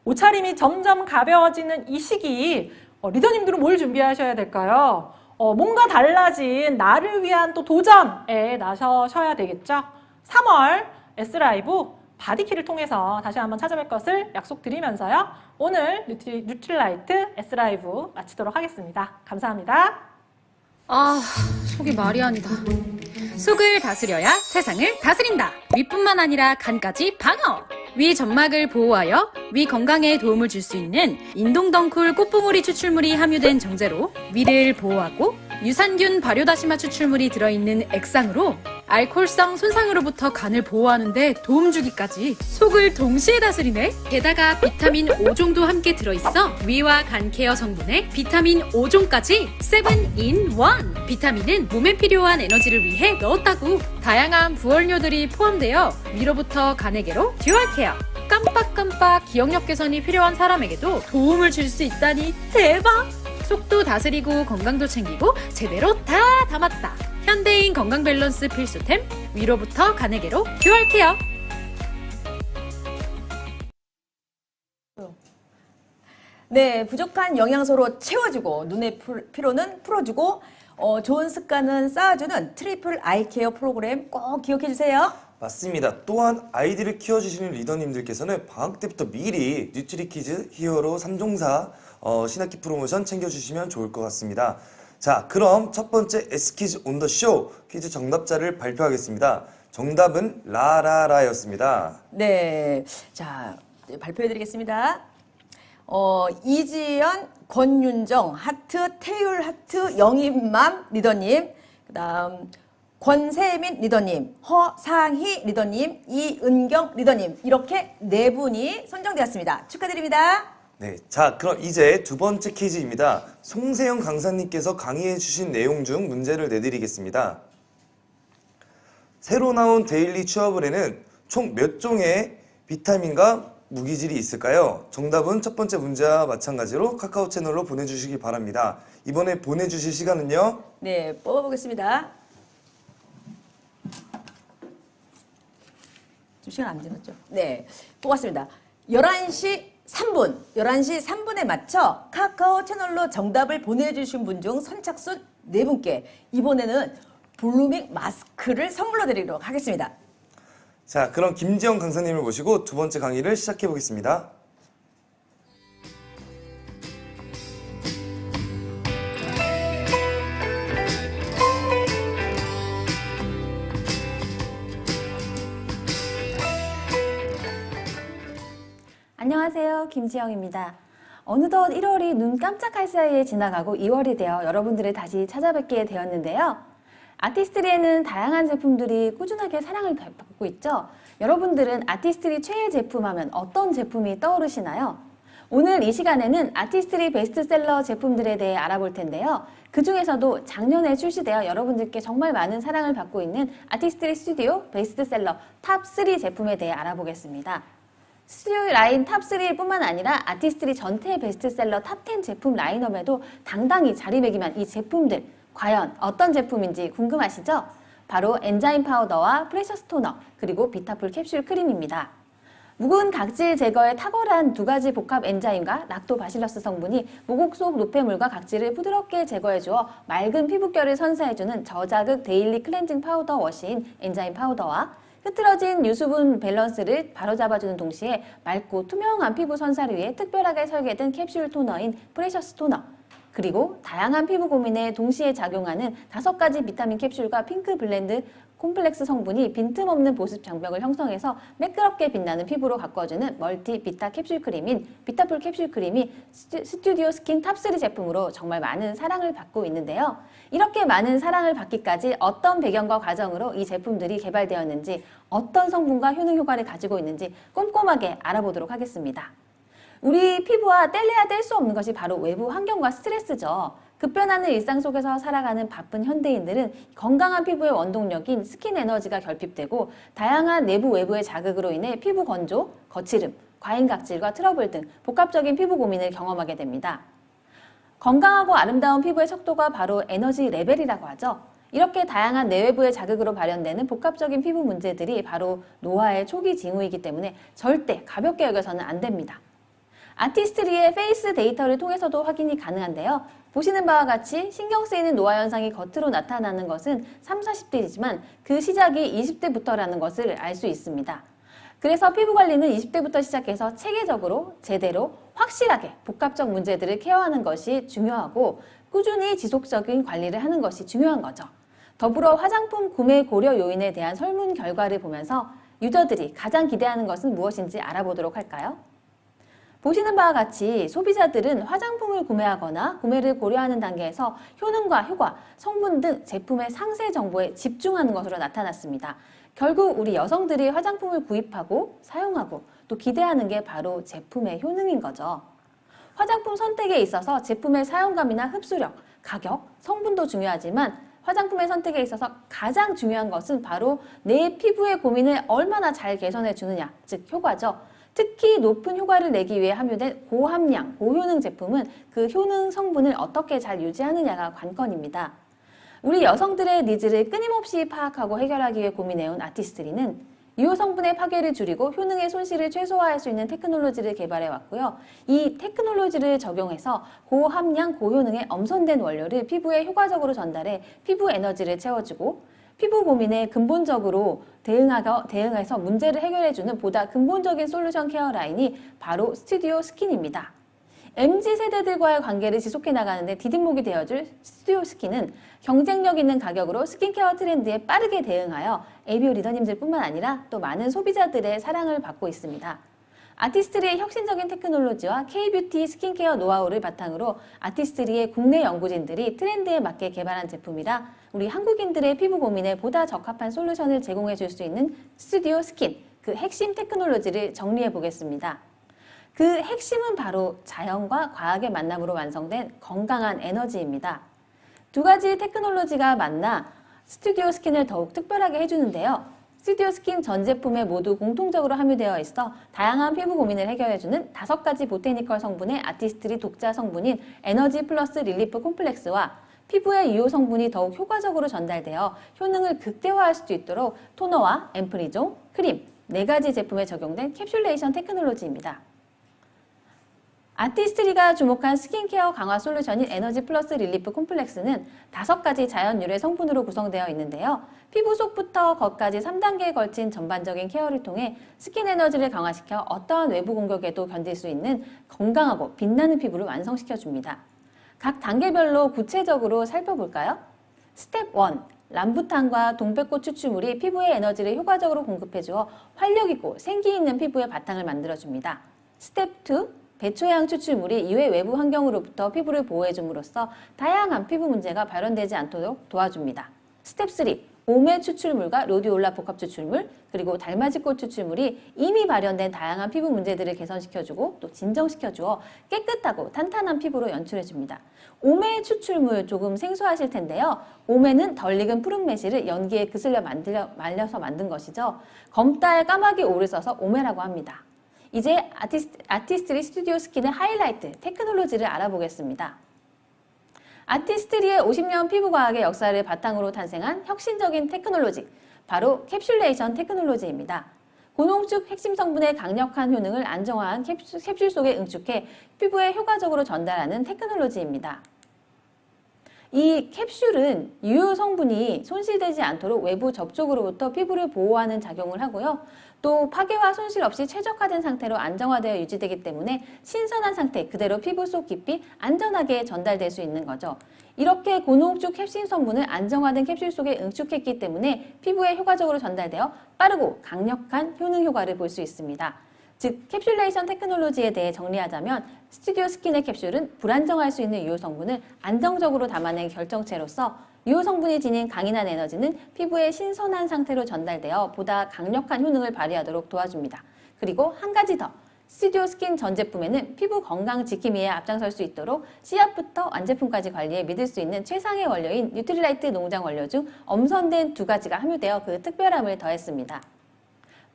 옷차림이 점점 가벼워지는 이 시기, 리더님들은 뭘 준비하셔야 될까요? 뭔가 달라진 나를 위한 또 도전에 나서셔야 되겠죠? 3월 S라이브 바디키를 통해서 다시 한번 찾아뵐 것을 약속드리면서요. 오늘 뉴트릴라이트 S라이브 마치도록 하겠습니다. 감사합니다. 아, 속이 말이 아니다. 속을 다스려야 세상을 다스린다. 위뿐만 아니라 간까지 방어. 위 점막을 보호하여 위 건강에 도움을 줄 수 있는 인동덩쿨 꽃봉오리 추출물이 함유된 정제로 위를 보호하고 유산균 발효다시마 추출물이 들어있는 액상으로 알코올성 손상으로부터 간을 보호하는데 도움 주기까지 속을 동시에 다스리네. 게다가 비타민 5종도 함께 들어있어 위와 간 케어 성분에 비타민 5종까지 7-in-1. 비타민은 몸에 필요한 에너지를 위해 넣었다고. 다양한 부원료들이 포함되어 위로부터 간에게로 듀얼 케어. 깜빡깜빡 기억력 개선이 필요한 사람에게도 도움을 줄 수 있다니 대박! 속도 다스리고 건강도 챙기고 제대로 다 담았다. 현대인 건강 밸런스 필수템 위로부터 간에게로 듀얼 케어. 네, 부족한 영양소로 채워주고 눈의 피로는 풀어주고 좋은 습관은 쌓아주는 트리플 아이케어 프로그램 꼭 기억해 주세요. 맞습니다. 또한 아이들을 키워주시는 리더님들께서는 방학 때부터 미리 뉴트리키즈 히어로 3종사 신학기 프로모션 챙겨주시면 좋을 것 같습니다. 자, 그럼 첫 번째 S퀴즈 온 더 쇼 퀴즈 정답자를 발표하겠습니다. 정답은 라라라였습니다. 네, 자 발표해 드리겠습니다. 이지연, 권윤정, 하트, 태율 하트, 영임맘 리더님, 그다음 권세민 리더님, 허상희 리더님, 이은경 리더님 이렇게 네 분이 선정되었습니다. 축하드립니다. 네, 자 그럼 이제 두 번째 퀴즈입니다. 송세영 강사님께서 강의해 주신 내용 중 문제를 내드리겠습니다. 새로 나온 데일리 취업을에는 총 몇 종의 비타민과 무기질이 있을까요? 정답은 첫 번째 문제와 마찬가지로 카카오 채널로 보내주시기 바랍니다. 이번에 보내주실 시간은요? 네, 뽑아보겠습니다. 좀 시간 안 지났죠? 네, 뽑았습니다. 11시 3분에 맞춰 카카오 채널로 정답을 보내주신 분 중 선착순 4분께 이번에는 블루밍 마스크를 선물로 드리도록 하겠습니다. 자, 그럼 김지영 강사님을 모시고 두 번째 강의를 시작해 보겠습니다. 안녕하세요. 김지영입니다. 어느덧 1월이 눈 깜짝할 사이에 지나가고 2월이 되어 여러분들을 다시 찾아뵙게 되었는데요. 아티스트리에는 다양한 제품들이 꾸준하게 사랑을 받고 있죠. 여러분들은 아티스트리 최애 제품 하면 어떤 제품이 떠오르시나요? 오늘 이 시간에는 아티스트리 베스트셀러 제품들에 대해 알아볼 텐데요. 그 중에서도 작년에 출시되어 여러분들께 정말 많은 사랑을 받고 있는 아티스트리 스튜디오 베스트셀러 탑3 제품에 대해 알아보겠습니다. 스튜디오 라인 탑3일 뿐만 아니라 아티스트리 전체 베스트셀러 탑10 제품 라인업에도 당당히 자리매김한 이 제품들, 과연 어떤 제품인지 궁금하시죠? 바로 엔자임 파우더와 프레셔스 토너, 그리고 비타풀 캡슐 크림입니다. 묵은 각질 제거에 탁월한 두 가지 복합 엔자임과 락토바실러스 성분이 모공 속 노폐물과 각질을 부드럽게 제거해주어 맑은 피부결을 선사해주는 저자극 데일리 클렌징 파우더 워시인 엔자임 파우더와 흐트러진 유수분 밸런스를 바로잡아주는 동시에 맑고 투명한 피부 선사를 위해 특별하게 설계된 캡슐 토너인 프레셔스 토너, 그리고 다양한 피부 고민에 동시에 작용하는 5가지 비타민 캡슐과 핑크 블렌드 콤플렉스 성분이 빈틈없는 보습 장벽을 형성해서 매끄럽게 빛나는 피부로 가꿔주는 멀티 비타 캡슐 크림인 비타풀 캡슐 크림이 스튜디오 스킨 탑3 제품으로 정말 많은 사랑을 받고 있는데요. 이렇게 많은 사랑을 받기까지 어떤 배경과 과정으로 이 제품들이 개발되었는지, 어떤 성분과 효능 효과를 가지고 있는지 꼼꼼하게 알아보도록 하겠습니다. 우리 피부와 뗄래야 뗄 수 없는 것이 바로 외부 환경과 스트레스죠. 급변하는 일상 속에서 살아가는 바쁜 현대인들은 건강한 피부의 원동력인 스킨 에너지가 결핍되고 다양한 내부 외부의 자극으로 인해 피부 건조, 거칠음, 과잉 각질과 트러블 등 복합적인 피부 고민을 경험하게 됩니다. 건강하고 아름다운 피부의 척도가 바로 에너지 레벨이라고 하죠. 이렇게 다양한 내외부의 자극으로 발현되는 복합적인 피부 문제들이 바로 노화의 초기 징후이기 때문에 절대 가볍게 여겨서는 안 됩니다. 아티스트리의 페이스 데이터를 통해서도 확인이 가능한데요. 보시는 바와 같이 신경 쓰이는 노화 현상이 겉으로 나타나는 것은 30, 40대이지만 그 시작이 20대부터라는 것을 알 수 있습니다. 그래서 피부 관리는 20대부터 시작해서 체계적으로, 제대로, 확실하게 복합적 문제들을 케어하는 것이 중요하고 꾸준히 지속적인 관리를 하는 것이 중요한 거죠. 더불어 화장품 구매 고려 요인에 대한 설문 결과를 보면서 유저들이 가장 기대하는 것은 무엇인지 알아보도록 할까요? 보시는 바와 같이 소비자들은 화장품을 구매하거나 구매를 고려하는 단계에서 효능과 효과, 성분 등 제품의 상세 정보에 집중하는 것으로 나타났습니다. 결국 우리 여성들이 화장품을 구입하고 사용하고 또 기대하는 게 바로 제품의 효능인 거죠. 화장품 선택에 있어서 제품의 사용감이나 흡수력, 가격, 성분도 중요하지만 화장품의 선택에 있어서 가장 중요한 것은 바로 내 피부의 고민을 얼마나 잘 개선해 주느냐, 즉 효과죠. 특히 높은 효과를 내기 위해 함유된 고함량, 고효능 제품은 그 효능 성분을 어떻게 잘 유지하느냐가 관건입니다. 우리 여성들의 니즈를 끊임없이 파악하고 해결하기 위해 고민해온 아티스트리는 유효 성분의 파괴를 줄이고 효능의 손실을 최소화할 수 있는 테크놀로지를 개발해 왔고요. 이 테크놀로지를 적용해서 고함량, 고효능의 엄선된 원료를 피부에 효과적으로 전달해 피부 에너지를 채워주고 피부 고민에 근본적으로 대응해서 문제를 해결해주는 보다 근본적인 솔루션 케어 라인이 바로 스튜디오 스킨입니다. MZ세대들과의 관계를 지속해 나가는데 디딤목이 되어줄 스튜디오 스킨은 경쟁력 있는 가격으로 스킨케어 트렌드에 빠르게 대응하여 ABO 리더님들 뿐만 아니라 또 많은 소비자들의 사랑을 받고 있습니다. 아티스트리의 혁신적인 테크놀로지와 K-뷰티 스킨케어 노하우를 바탕으로 아티스트리의 국내 연구진들이 트렌드에 맞게 개발한 제품이라 우리 한국인들의 피부 고민에 보다 적합한 솔루션을 제공해 줄 수 있는 스튜디오 스킨, 그 핵심 테크놀로지를 정리해 보겠습니다. 그 핵심은 바로 자연과 과학의 만남으로 완성된 건강한 에너지입니다. 두 가지 테크놀로지가 만나 스튜디오 스킨을 더욱 특별하게 해주는데요. 스튜디오 스킨 전 제품에 모두 공통적으로 함유되어 있어 다양한 피부 고민을 해결해주는 5가지 보테니컬 성분의 아티스트리 독자 성분인 에너지 플러스 릴리프 콤플렉스와 피부의 유효 성분이 더욱 효과적으로 전달되어 효능을 극대화할 수 있도록 토너와 앰플리종, 크림 4가지 제품에 적용된 캡슐레이션 테크놀로지입니다. 아티스트리가 주목한 스킨케어 강화 솔루션인 에너지 플러스 릴리프 콤플렉스는 5가지 자연 유래 성분으로 구성되어 있는데요. 피부 속부터 겉까지 3단계에 걸친 전반적인 케어를 통해 스킨 에너지를 강화시켜 어떠한 외부 공격에도 견딜 수 있는 건강하고 빛나는 피부를 완성시켜줍니다. 각 단계별로 구체적으로 살펴볼까요? 스텝 1. 람부탄과 동백꽃 추출물이 피부에 에너지를 효과적으로 공급해주어 활력있고 생기있는 피부의 바탕을 만들어줍니다. 스텝 2. 배초향 추출물이 이외 외부 환경으로부터 피부를 보호해줌으로써 다양한 피부 문제가 발현되지 않도록 도와줍니다. 스텝 3. 오메 추출물과 로디올라 복합 추출물, 그리고 달맞이꽃 추출물이 이미 발현된 다양한 피부 문제들을 개선시켜주고 또 진정시켜주어 깨끗하고 탄탄한 피부로 연출해줍니다. 오메 추출물 조금 생소하실 텐데요. 오메는 덜 익은 푸른 매실을 연기에 그슬려 말려서 만든 것이죠. 검달 까마귀 오를 써서 오메라고 합니다. 이제 아티스트리 스튜디오 스킨의 하이라이트, 테크놀로지를 알아보겠습니다. 아티스트리의 50년 피부과학의 역사를 바탕으로 탄생한 혁신적인 테크놀로지, 바로 캡슐레이션 테크놀로지입니다. 고농축 핵심 성분의 강력한 효능을 안정화한 캡슐 속에 응축해 피부에 효과적으로 전달하는 테크놀로지입니다. 이 캡슐은 유효 성분이 손실되지 않도록 외부 접촉으로부터 피부를 보호하는 작용을 하고요. 또 파괴와 손실 없이 최적화된 상태로 안정화되어 유지되기 때문에 신선한 상태 그대로 피부 속 깊이 안전하게 전달될 수 있는 거죠. 이렇게 고농축 핵심 성분을 안정화된 캡슐 속에 응축했기 때문에 피부에 효과적으로 전달되어 빠르고 강력한 효능 효과를 볼 수 있습니다. 즉 캡슐레이션 테크놀로지에 대해 정리하자면 스튜디오 스킨의 캡슐은 불안정할 수 있는 유효 성분을 안정적으로 담아낸 결정체로서 유효 성분이 지닌 강인한 에너지는 피부의 신선한 상태로 전달되어 보다 강력한 효능을 발휘하도록 도와줍니다. 그리고 한 가지 더, 스튜디오 스킨 전 제품에는 피부 건강 지킴이에 앞장설 수 있도록 씨앗부터 완제품까지 관리해 믿을 수 있는 최상의 원료인 뉴트리라이트 농장 원료 중 엄선된 2가지가 함유되어 그 특별함을 더했습니다.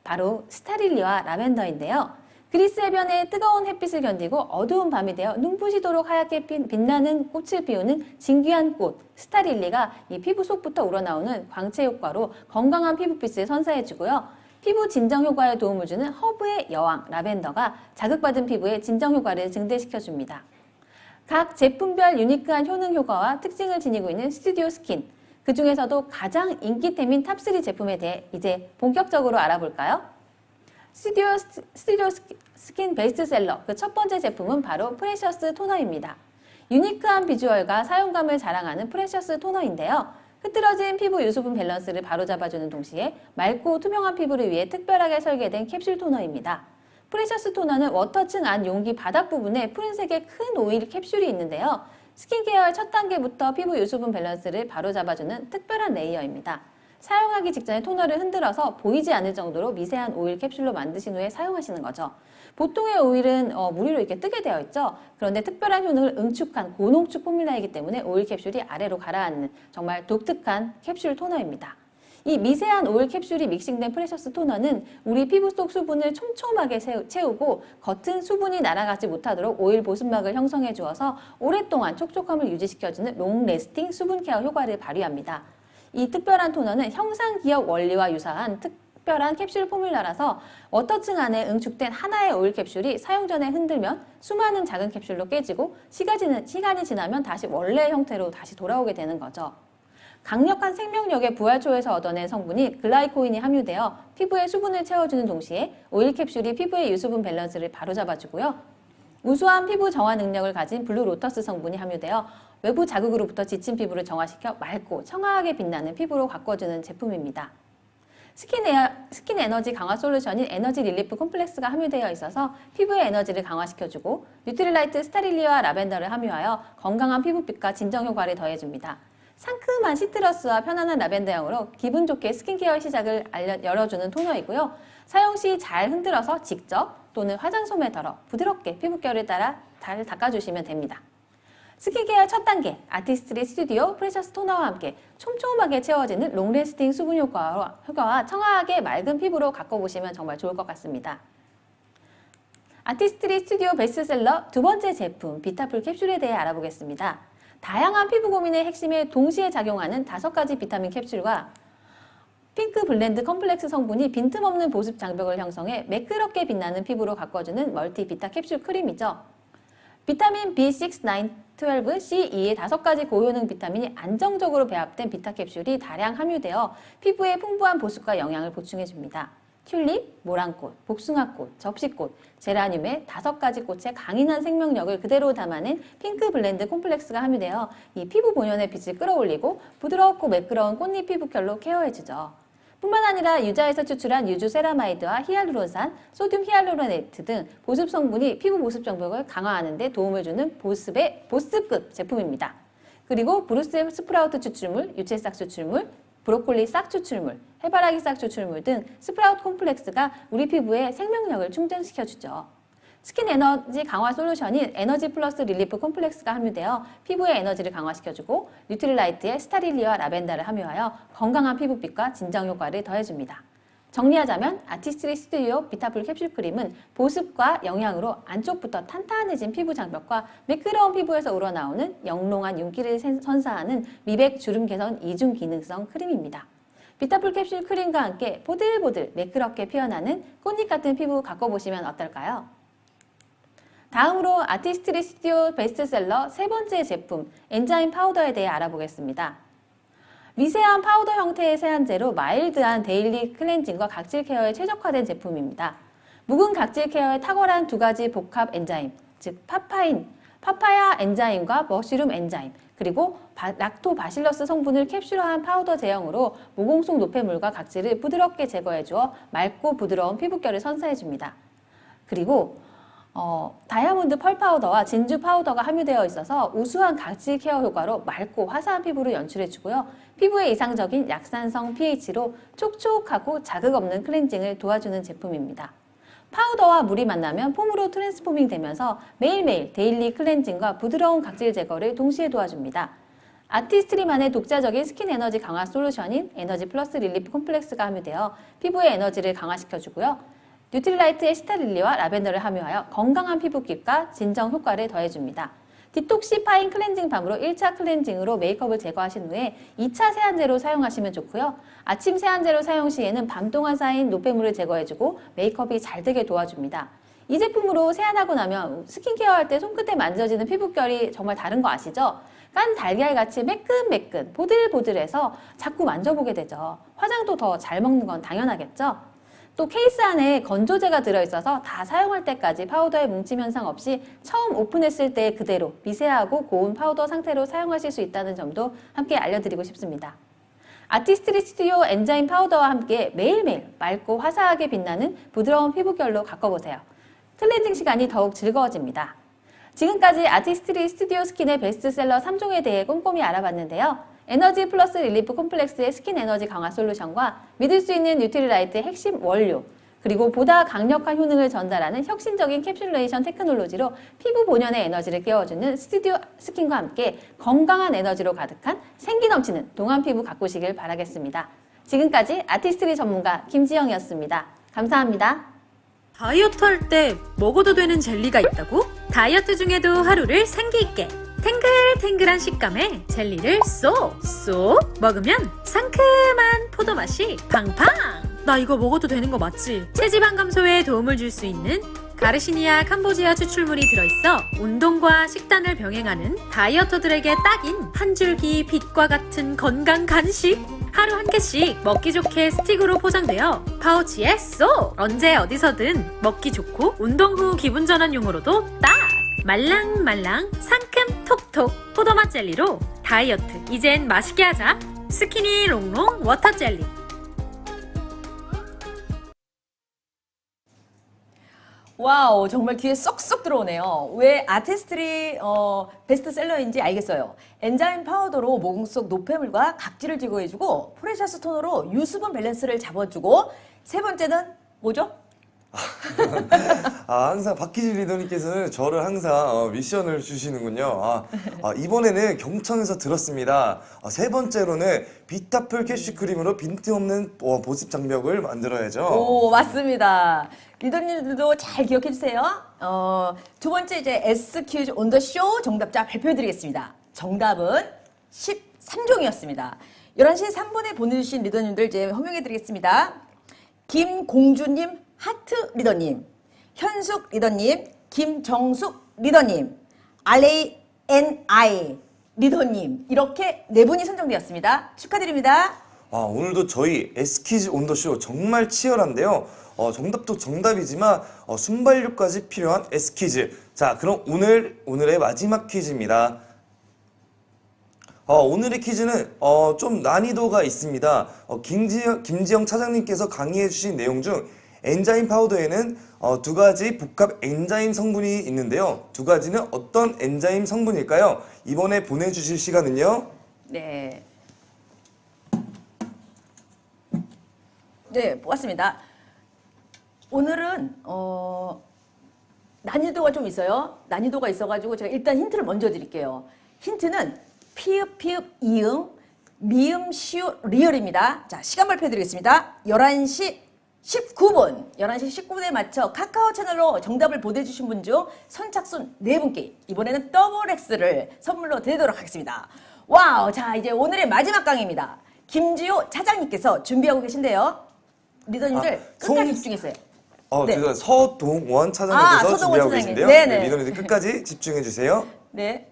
바로 스타릴리와 라벤더인데요. 그리스 해변의 뜨거운 햇빛을 견디고 어두운 밤이 되어 눈부시도록 하얗게 빛나는 꽃을 피우는 진귀한 꽃 스타릴리가 이 피부 속부터 우러나오는 광채 효과로 건강한 피부빛을 선사해주고요. 피부 진정 효과에 도움을 주는 허브의 여왕 라벤더가 자극받은 피부의 진정 효과를 증대시켜줍니다. 각 제품별 유니크한 효능 효과와 특징을 지니고 있는 스튜디오 스킨. 그 중에서도 가장 인기템인 탑3 제품에 대해 이제 본격적으로 알아볼까요? 스튜디오 스킨 베스트셀러 그 첫 번째 제품은 바로 프레셔스 토너입니다. 유니크한 비주얼과 사용감을 자랑하는 프레셔스 토너인데요. 흐트러진 피부 유수분 밸런스를 바로잡아주는 동시에 맑고 투명한 피부를 위해 특별하게 설계된 캡슐 토너입니다. 프레셔스 토너는 워터층 안 용기 바닥 부분에 푸른색의 큰 오일 캡슐이 있는데요. 스킨케어의 첫 단계부터 피부 유수분 밸런스를 바로잡아주는 특별한 레이어입니다. 사용하기 직전에 토너를 흔들어서 보이지 않을 정도로 미세한 오일 캡슐로 만드신 후에 사용하시는 거죠. 보통의 오일은 물 위로 이렇게 뜨게 되어 있죠. 그런데 특별한 효능을 응축한 고농축 포뮬라이기 때문에 오일 캡슐이 아래로 가라앉는 정말 독특한 캡슐 토너입니다. 이 미세한 오일 캡슐이 믹싱된 프레셔스 토너는 우리 피부 속 수분을 촘촘하게 채우고 겉은 수분이 날아가지 못하도록 오일 보습막을 형성해 주어서 오랫동안 촉촉함을 유지시켜주는 롱 레스팅 수분 케어 효과를 발휘합니다. 이 특별한 토너는 형상기억 원리와 유사한 특별한 캡슐 포뮬러라서 워터층 안에 응축된 하나의 오일 캡슐이 사용 전에 흔들면 수많은 작은 캡슐로 깨지고 시간이 지나면 다시 원래 형태로 다시 돌아오게 되는 거죠. 강력한 생명력의 부활초에서 얻어낸 성분인 글라이코인이 함유되어 피부에 수분을 채워주는 동시에 오일 캡슐이 피부의 유수분 밸런스를 바로잡아주고요. 우수한 피부 정화 능력을 가진 블루 로터스 성분이 함유되어 외부 자극으로부터 지친 피부를 정화시켜 맑고 청아하게 빛나는 피부로 바꿔주는 제품입니다. 스킨 에너지 강화 솔루션인 에너지 릴리프 콤플렉스가 함유되어 있어서 피부의 에너지를 강화시켜주고 뉴트릴라이트 스타릴리와 라벤더를 함유하여 건강한 피부빛과 진정 효과를 더해줍니다. 상큼한 시트러스와 편안한 라벤더 향으로 기분 좋게 스킨케어 시작을 열어주는 토너이고요. 사용 시 잘 흔들어서 직접 또는 화장솜에 덜어 부드럽게 피부결을 따라 잘 닦아주시면 됩니다. 스킨케어 첫 단계, 아티스트리 스튜디오 프레셔스 토너와 함께 촘촘하게 채워지는 롱래스팅 수분 효과와 청아하게 맑은 피부로 가꿔보시면 정말 좋을 것 같습니다. 아티스트리 스튜디오 베스트셀러 두 번째 제품, 비타풀 캡슐에 대해 알아보겠습니다. 다양한 피부 고민의 핵심에 동시에 작용하는 5가지 비타민 캡슐과 핑크 블렌드 컴플렉스 성분이 빈틈없는 보습 장벽을 형성해 매끄럽게 빛나는 피부로 가꿔주는 멀티 비타 캡슐 크림이죠. 비타민 B6, 9, 12, C2의 5가지 고효능 비타민이 안정적으로 배합된 비타 캡슐이 다량 함유되어 피부에 풍부한 보습과 영양을 보충해줍니다. 튤립, 모란꽃, 복숭아꽃, 접시꽃, 제라늄의 5가지 꽃의 강인한 생명력을 그대로 담아낸 핑크 블렌드 콤플렉스가 함유되어 이 피부 본연의 빛을 끌어올리고 부드럽고 매끄러운 꽃잎 피부결로 케어해주죠. 뿐만 아니라 유자에서 추출한 유주 세라마이드와 히알루론산, 소듐 히알루로네이트 등 보습 성분이 피부 보습 장벽을 강화하는 데 도움을 주는 보습급 제품입니다. 그리고 브루스 스프라우트 추출물, 유채싹 추출물, 브로콜리 싹 추출물, 해바라기 싹 추출물 등 스프라우트 콤플렉스가 우리 피부에 생명력을 충전시켜주죠. 스킨 에너지 강화 솔루션인 에너지 플러스 릴리프 콤플렉스가 함유되어 피부의 에너지를 강화시켜주고 뉴트릴라이트의 스타릴리와 라벤더를 함유하여 건강한 피부빛과 진정 효과를 더해줍니다. 정리하자면 아티스트리 스튜디오 비타풀 캡슐 크림은 보습과 영양으로 안쪽부터 탄탄해진 피부 장벽과 매끄러운 피부에서 우러나오는 영롱한 윤기를 선사하는 미백 주름 개선 이중 기능성 크림입니다. 비타풀 캡슐 크림과 함께 보들보들 매끄럽게 피어나는 꽃잎 같은 피부 가꿔보시면 어떨까요? 다음으로 아티스트리 스튜디오 베스트셀러 세 번째 제품 엔자임 파우더에 대해 알아보겠습니다. 미세한 파우더 형태의 세안제로 마일드한 데일리 클렌징과 각질 케어에 최적화된 제품입니다. 묵은 각질 케어에 탁월한 2가지 복합 엔자임, 즉 파파야 엔자임과 머쉬룸 엔자임, 그리고 락토바실러스 성분을 캡슐화한 파우더 제형으로 모공 속 노폐물과 각질을 부드럽게 제거해 주어 맑고 부드러운 피부결을 선사해줍니다. 그리고 다이아몬드 펄 파우더와 진주 파우더가 함유되어 있어서 우수한 각질 케어 효과로 맑고 화사한 피부를 연출해주고요. 피부에 이상적인 약산성 pH로 촉촉하고 자극 없는 클렌징을 도와주는 제품입니다. 파우더와 물이 만나면 폼으로 트랜스포밍 되면서 매일매일 데일리 클렌징과 부드러운 각질 제거를 동시에 도와줍니다. 아티스트리만의 독자적인 스킨 에너지 강화 솔루션인 에너지 플러스 릴리프 콤플렉스가 함유되어 피부의 에너지를 강화시켜주고요. 뉴트리라이트의 시타릴리와 라벤더를 함유하여 건강한 피부결과 진정 효과를 더해줍니다. 디톡시파인 클렌징 밤으로 1차 클렌징으로 메이크업을 제거하신 후에 2차 세안제로 사용하시면 좋고요. 아침 세안제로 사용 시에는 밤 동안 쌓인 노폐물을 제거해주고 메이크업이 잘 되게 도와줍니다. 이 제품으로 세안하고 나면 스킨케어 할 때 손끝에 만져지는 피부결이 정말 다른 거 아시죠? 깐 달걀같이 매끈매끈 보들보들해서 자꾸 만져보게 되죠. 화장도 더 잘 먹는 건 당연하겠죠? 또 케이스 안에 건조제가 들어있어서 다 사용할 때까지 파우더의 뭉침 현상 없이 처음 오픈했을 때 그대로 미세하고 고운 파우더 상태로 사용하실 수 있다는 점도 함께 알려드리고 싶습니다. 아티스트리 스튜디오 엔자임 파우더와 함께 매일매일 맑고 화사하게 빛나는 부드러운 피부결로 가꿔보세요. 클렌징 시간이 더욱 즐거워집니다. 지금까지 아티스트리 스튜디오 스킨의 베스트셀러 3종에 대해 꼼꼼히 알아봤는데요. 에너지 플러스 릴리프 콤플렉스의 스킨 에너지 강화 솔루션과 믿을 수 있는 뉴트리라이트의 핵심 원료, 그리고 보다 강력한 효능을 전달하는 혁신적인 캡슐레이션 테크놀로지로 피부 본연의 에너지를 깨워주는 스튜디오 스킨과 함께 건강한 에너지로 가득한 생기 넘치는 동안 피부 가꾸시길 바라겠습니다. 지금까지 아티스트리 전문가 김지영이었습니다. 감사합니다. 다이어트 할 때 먹어도 되는 젤리가 있다고? 다이어트 중에도 하루를 생기 있게 탱글탱글한 식감의 젤리를 쏙 먹으면 상큼한 포도 맛이 팡팡! 나 이거 먹어도 되는 거 맞지? 체지방 감소에 도움을 줄 수 있는 가르시니아 캄보지아 추출물이 들어있어 운동과 식단을 병행하는 다이어터들에게 딱인 한 줄기 빛과 같은 건강 간식! 하루 한 개씩 먹기 좋게 스틱으로 포장되어 파우치에 쏙! 언제 어디서든 먹기 좋고 운동 후 기분 전환용으로도 딱! 말랑말랑 상큼 톡톡 포도맛 젤리로 다이어트 이젠 맛있게 하자. 스키니 롱롱 워터 젤리. 와우, 정말 귀에 쏙쏙 들어오네요. 왜 아티스트리 베스트셀러인지 알겠어요. 엔자임 파우더로 모공 속 노폐물과 각질을 제거해주고 프레셔스 톤으로 유수분 밸런스를 잡아주고 세 번째는 뭐죠? 항상 박희진 리더님께서는 저를 항상 미션을 주시는군요. 이번에는 경청에서 들었습니다. 세 번째로는 비타풀 캐쉬 크림으로 빈틈없는 보습 장벽을 만들어야죠. 오, 맞습니다. 리더님들도 잘 기억해 주세요. 두 번째 이제 S 퀴즈 온 더 쇼 정답자 발표해 드리겠습니다. 정답은 13종이었습니다. 11시 3분에 보내주신 리더님들 이제 호명해 드리겠습니다. 김공주님, 하트 리더님, 현숙 리더님, 김정숙 리더님, RANI 리더님, 이렇게 네 분이 선정되었습니다. 축하드립니다. 오늘도 저희 S퀴즈 온 더 쇼 정말 치열한데요. 정답도 정답이지만 순발력까지 필요한 S퀴즈. 자, 그럼 오늘의 마지막 퀴즈입니다. 오늘의 퀴즈는 좀 난이도가 있습니다. 김지영 차장님께서 강의해 주신 내용 중 엔자임 파우더에는 두 가지 복합 엔자임 성분이 있는데요. 두 가지는 어떤 엔자임 성분일까요? 이번에 보내주실 시간은요? 네. 네, 뽑았습니다. 오늘은 난이도가 좀 있어요. 난이도가 있어가지고 제가 일단 힌트를 먼저 드릴게요. 힌트는 피읍, 이응, 미음, 시우, 리을입니다. 자, 시간 발표해드리겠습니다. 11시 19분, 11시 19분에 맞춰 카카오 채널로 정답을 보내주신 분 중 선착순 4분께 이번에는 더블 X를 선물로 드리도록 하겠습니다. 와우, 자, 이제 오늘의 마지막 강의입니다. 김지호 차장님께서 준비하고 계신데요. 리더님들 끝까지 집중했어요. 네. 제가 서동원 차장님께서 준비하고 차장님. 계신데요. 네네. 네, 리더님들 끝까지 집중해 주세요. 네.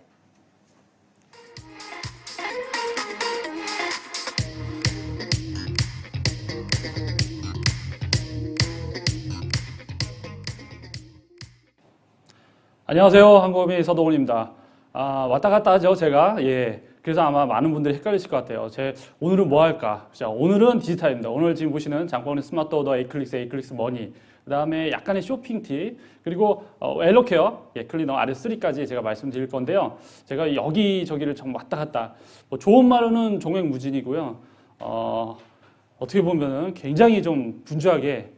안녕하세요. 한국어민 서동훈입니다. 왔다 갔다 하죠, 제가. 예. 그래서 아마 많은 분들이 헷갈리실 것 같아요. 오늘은 뭐 할까? 자, 오늘은 디지털입니다. 오늘 지금 보시는 장보건의 스마트 오더 에이클릭스 머니, 그 다음에 약간의 쇼핑 팁, 그리고 엘로케어 클리너 RS3까지 제가 말씀드릴 건데요. 제가 여기저기를 좀 왔다 갔다, 좋은 말로는 종횡무진이고요. 어떻게 보면은 굉장히 좀 분주하게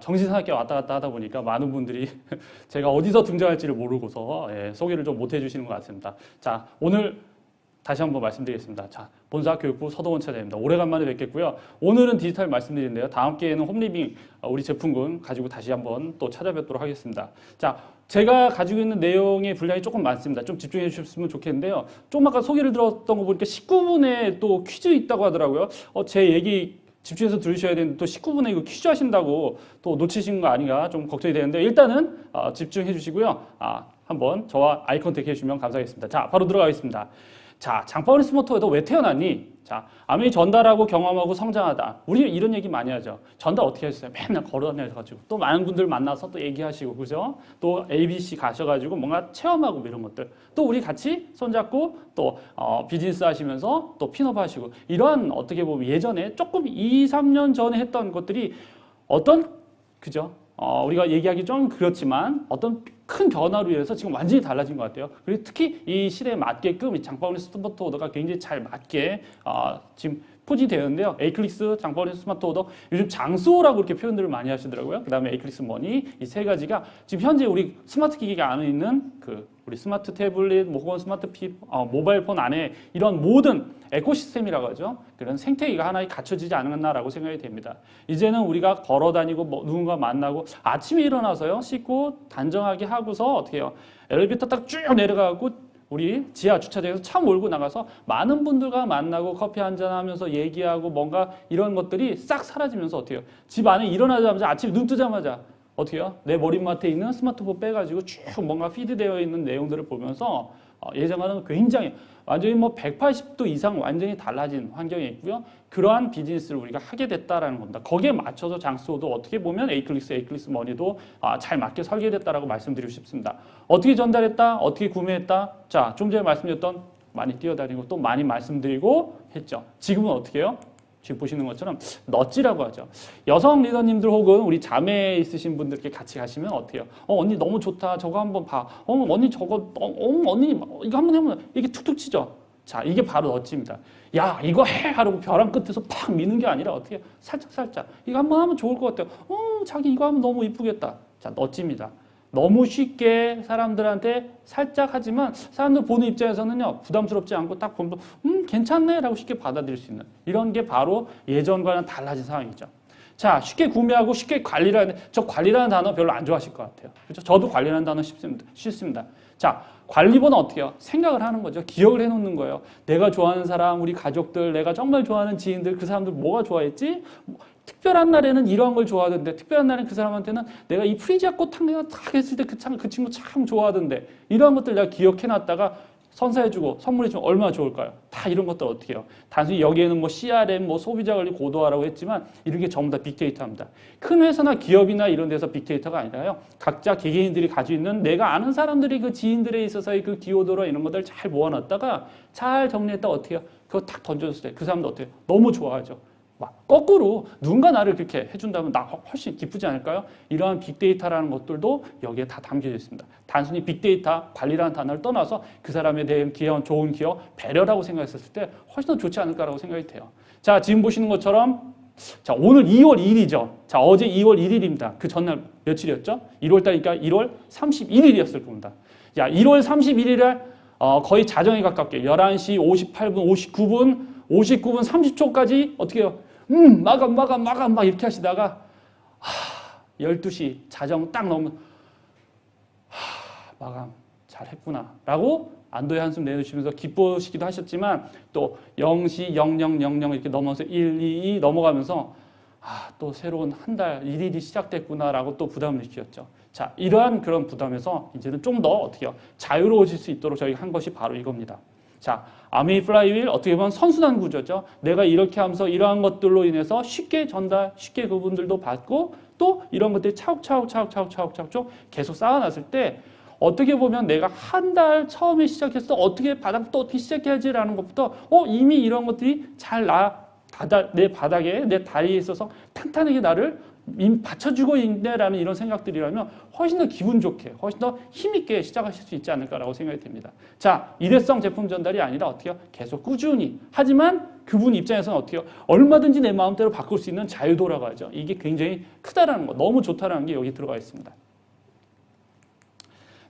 정신사납게 왔다 갔다 하다 보니까 많은 분들이 제가 어디서 등장할지를 모르고서 소개를 좀 못 해주시는 것 같습니다. 자, 오늘 다시 한번 말씀드리겠습니다. 자, 본사교육부 서동원 차장입니다. 오래간만에 뵙겠고요. 오늘은 디지털 말씀드리는데요. 다음 기회에는 홈리빙 우리 제품군 가지고 다시 한번 또 찾아뵙도록 하겠습니다. 자, 제가 가지고 있는 내용의 분량이 조금 많습니다. 좀 집중해 주셨으면 좋겠는데요. 좀 아까 소개를 들었던 거 보니까 19분에 또 퀴즈 있다고 하더라고요. 제 얘기 집중해서 들으셔야 되는데 또 19분에 이거 퀴즈 하신다고 또 놓치신 거 아닌가 좀 걱정이 되는데 일단은 집중해 주시고요. 한번 저와 아이 컨택 해주시면 감사하겠습니다. 자, 바로 들어가겠습니다. 자, 장바구니 스마트워드 너 왜 태어났니? 자, 아메이 전달하고 경험하고 성장하다. 우리 이런 얘기 많이 하죠. 전달 어떻게 하셨어요? 맨날 걸어다녀가지고 또 많은 분들 만나서 또 얘기하시고 그죠? 또 ABC 가셔가지고 뭔가 체험하고 뭐 이런 것들. 또 우리 같이 손잡고 또 비즈니스 하시면서 또 핀업 하시고 이런 어떻게 보면 예전에 조금 2, 3년 전에 했던 것들이 어떤 그죠? 우리가 얘기하기 좀 그렇지만 어떤 큰 변화로 인해서 지금 완전히 달라진 것 같아요. 그리고 특히 이 시대에 맞게끔 이 장바구니 스마트워드가 굉장히 잘 맞게 지금 포진되었는데요. 에이클릭스, 장바구니 스마트워드, 요즘 장수호라고 이렇게 표현들을 많이 하시더라고요. 그 다음에 에이클릭스 머니 이 세 가지가 지금 현재 우리 스마트 기기가 안에 있는 우리 스마트 태블릿, 혹은 스마트 모바일 폰 안에 이런 모든 에코시스템이라고 하죠. 그런 생태계가 하나에 갖춰지지 않았나라고 생각이 됩니다. 이제는 우리가 걸어 다니고 누군가 만나고 아침에 일어나서요. 씻고 단정하게 하고서 어떻게 해요? 엘리베이터 딱 쭉 내려가고 우리 지하 주차장에서 차 몰고 나가서 많은 분들과 만나고 커피 한잔 하면서 얘기하고 뭔가 이런 것들이 싹 사라지면서 어떻게 해요? 집 안에 일어나자마자 아침에 눈 뜨자마자 어떻게 해요? 내 머리맡에 있는 스마트폰 빼가지고 쭉 뭔가 피드되어 있는 내용들을 보면서 예전과는 굉장히 완전히 180도 이상 완전히 달라진 환경에 있고요. 그러한 비즈니스를 우리가 하게 됐다라는 겁니다. 거기에 맞춰서 장수호도 어떻게 보면 에이클릭스 머니도 잘 맞게 설계됐다라고 말씀드리고 싶습니다. 어떻게 전달했다? 어떻게 구매했다? 자, 좀 전에 말씀드렸던 많이 뛰어다니고 또 많이 말씀드리고 했죠. 지금은 어떻게 해요? 지금 보시는 것처럼 넛지라고 하죠. 여성 리더님들 혹은 우리 자매 있으신 분들께 같이 가시면 어때요? 언니 너무 좋다. 저거 한번 봐. 언니 저거 언니 이거 한번 해보면 이게 툭툭 치죠. 자, 이게 바로 넛지입니다. 야, 이거 해! 하라고 벼랑 끝에서 팍 미는 게 아니라 어떻게 살짝 이거 한번 하면 좋을 것 같아요. 자기 이거 하면 너무 이쁘겠다. 자, 넛지입니다. 너무 쉽게 사람들한테 살짝 하지만 사람들 보는 입장에서는요 부담스럽지 않고 딱 보면 괜찮네 라고 쉽게 받아들일 수 있는 이런 게 바로 예전과는 달라진 상황이죠. 자, 쉽게 구매하고 쉽게 관리를 하는 저 관리라는 단어 별로 안 좋아하실 것 같아요. 그렇죠? 저도 관리라는 단어 싫습니다. 자, 관리보다 어떻게 해요? 생각을 하는 거죠. 기억을 해놓는 거예요. 내가 좋아하는 사람, 우리 가족들, 내가 정말 좋아하는 지인들, 그 사람들 뭐가 좋아했지? 특별한 날에는 이러한 걸 좋아하던데 특별한 날엔 그 사람한테는 내가 이 프리지아 꽃 탕내가 딱 했을 때 그 친구 참 좋아하던데 이러한 것들 내가 기억해놨다가 선사해주고 선물해주면 얼마나 좋을까요? 다 이런 것들 어떻게 해요? 단순히 여기에는 CRM, 소비자 관리 고도화라고 했지만 이런 게 전부 다 빅데이터입니다. 큰 회사나 기업이나 이런 데서 빅데이터가 아니라요. 각자 개개인들이 가지고 있는 내가 아는 사람들이 그 지인들에 있어서의 그 기여도나 이런 것들 잘 모아놨다가 잘 정리했다 어떻게 해요? 그거 탁 던져줬을 때 그 사람도 어때요? 너무 좋아하죠. 거꾸로 누군가 나를 그렇게 해준다면 나 훨씬 기쁘지 않을까요? 이러한 빅데이터라는 것들도 여기에 다 담겨져 있습니다. 단순히 빅데이터 관리라는 단어를 떠나서 그 사람에 대한 기여, 좋은 기여, 배려라고 생각했을 때 훨씬 더 좋지 않을까라고 생각이 돼요. 자, 지금 보시는 것처럼 자, 오늘 2월 2일이죠. 자, 어제 2월 1일입니다. 그 전날 며칠이었죠? 1월달이니까 1월 31일이었을 겁니다. 야, 1월 31일에 거의 자정에 가깝게 11시 58분, 59분 30초까지 어떻게 해요? 마감 막 이렇게 하시다가 12시 자정 딱 넘으면 마감 잘했구나 라고 안도의 한숨 내쉬면서 기뻐하시기도 하셨지만 또 0시 0000 이렇게 넘어서 122 넘어가면서 또 새로운 한 달 1일이 시작됐구나 라고 또 부담을 느꼈죠. 자, 이러한 그런 부담에서 이제는 좀 더 어떻게 해요? 자유로워질 수 있도록 저희가 한 것이 바로 이겁니다. 자, 아메이 플라이휠 어떻게 보면 선순환 구조죠. 내가 이렇게 하면서 이러한 것들로 인해서 쉽게 전달, 쉽게 그분들도 받고 또 이런 것들이 차곡차곡 계속 쌓아놨을 때 어떻게 보면 내가 한 달 처음에 시작했을 때 어떻게 바닥부터 어떻게 시작해야지라는 것부터 이미 이런 것들이 잘 내 바닥에 내 다리에 있어서 탄탄하게 나를 받쳐주고 있네라는 이런 생각들이라면 훨씬 더 기분 좋게, 훨씬 더 힘있게 시작하실 수 있지 않을까라고 생각이 됩니다. 자, 일회성 제품 전달이 아니라 어떻게 해요? 계속 꾸준히. 하지만 그분 입장에서는 어떻게 해요? 얼마든지 내 마음대로 바꿀 수 있는 자유도라고 하죠. 이게 굉장히 크다라는 거, 너무 좋다라는 게 여기 들어가 있습니다.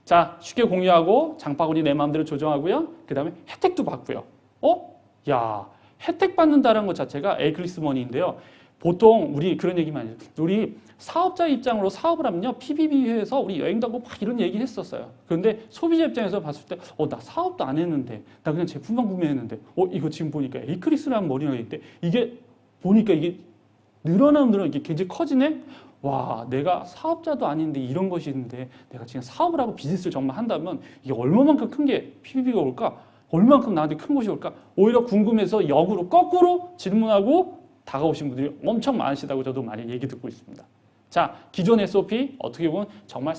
자, 쉽게 공유하고 장바구니 내 마음대로 조정하고요. 그 다음에 혜택도 받고요. 야, 혜택 받는다는 것 자체가 에이클리스머니인데요. 보통 우리 그런 얘기 많이 해요. 우리 사업자 입장으로 사업을 하면요. PBB에서 우리 여행도 하고 막 이런 얘기 했었어요. 그런데 소비자 입장에서 봤을 때 나 사업도 안 했는데 나 그냥 제품만 구매했는데 이거 지금 보니까 에이클리스라는 머리가 있대. 이게 보니까 이게 늘어나면 이게 굉장히 커지네. 와, 내가 사업자도 아닌데 이런 것이 있는데 내가 지금 사업을 하고 비즈니스를 정말 한다면 이게 얼마만큼 큰 게 PBB가 올까? 얼마만큼 나한테 큰 것이 올까? 오히려 궁금해서 역으로 거꾸로 질문하고 다가오신 분들이 엄청 많으시다고 저도 많이 얘기 듣고 있습니다. 자, 기존 SOP 어떻게 보면 정말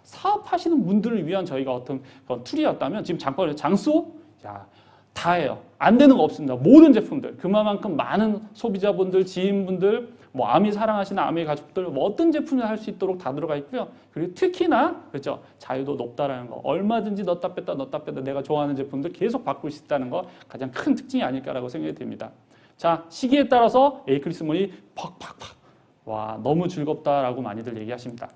사업하시는 분들을 위한 저희가 어떤 그런 툴이었다면 지금 장바구니 장소? 야, 다 해요. 안 되는 거 없습니다. 모든 제품들. 그만큼 많은 소비자분들, 지인분들, 아미 사랑하시는 아미 가족들, 어떤 제품을 할 수 있도록 다 들어가 있고요. 그리고 특히나, 그렇죠. 자유도 높다라는 거. 얼마든지 넣었다 뺐다 내가 좋아하는 제품들 계속 바꿀 수 있다는 거 가장 큰 특징이 아닐까라고 생각이 됩니다. 자, 시기에 따라서 에이클리스머니 팍팍팍. 와, 너무 즐겁다라고 많이들 얘기하십니다.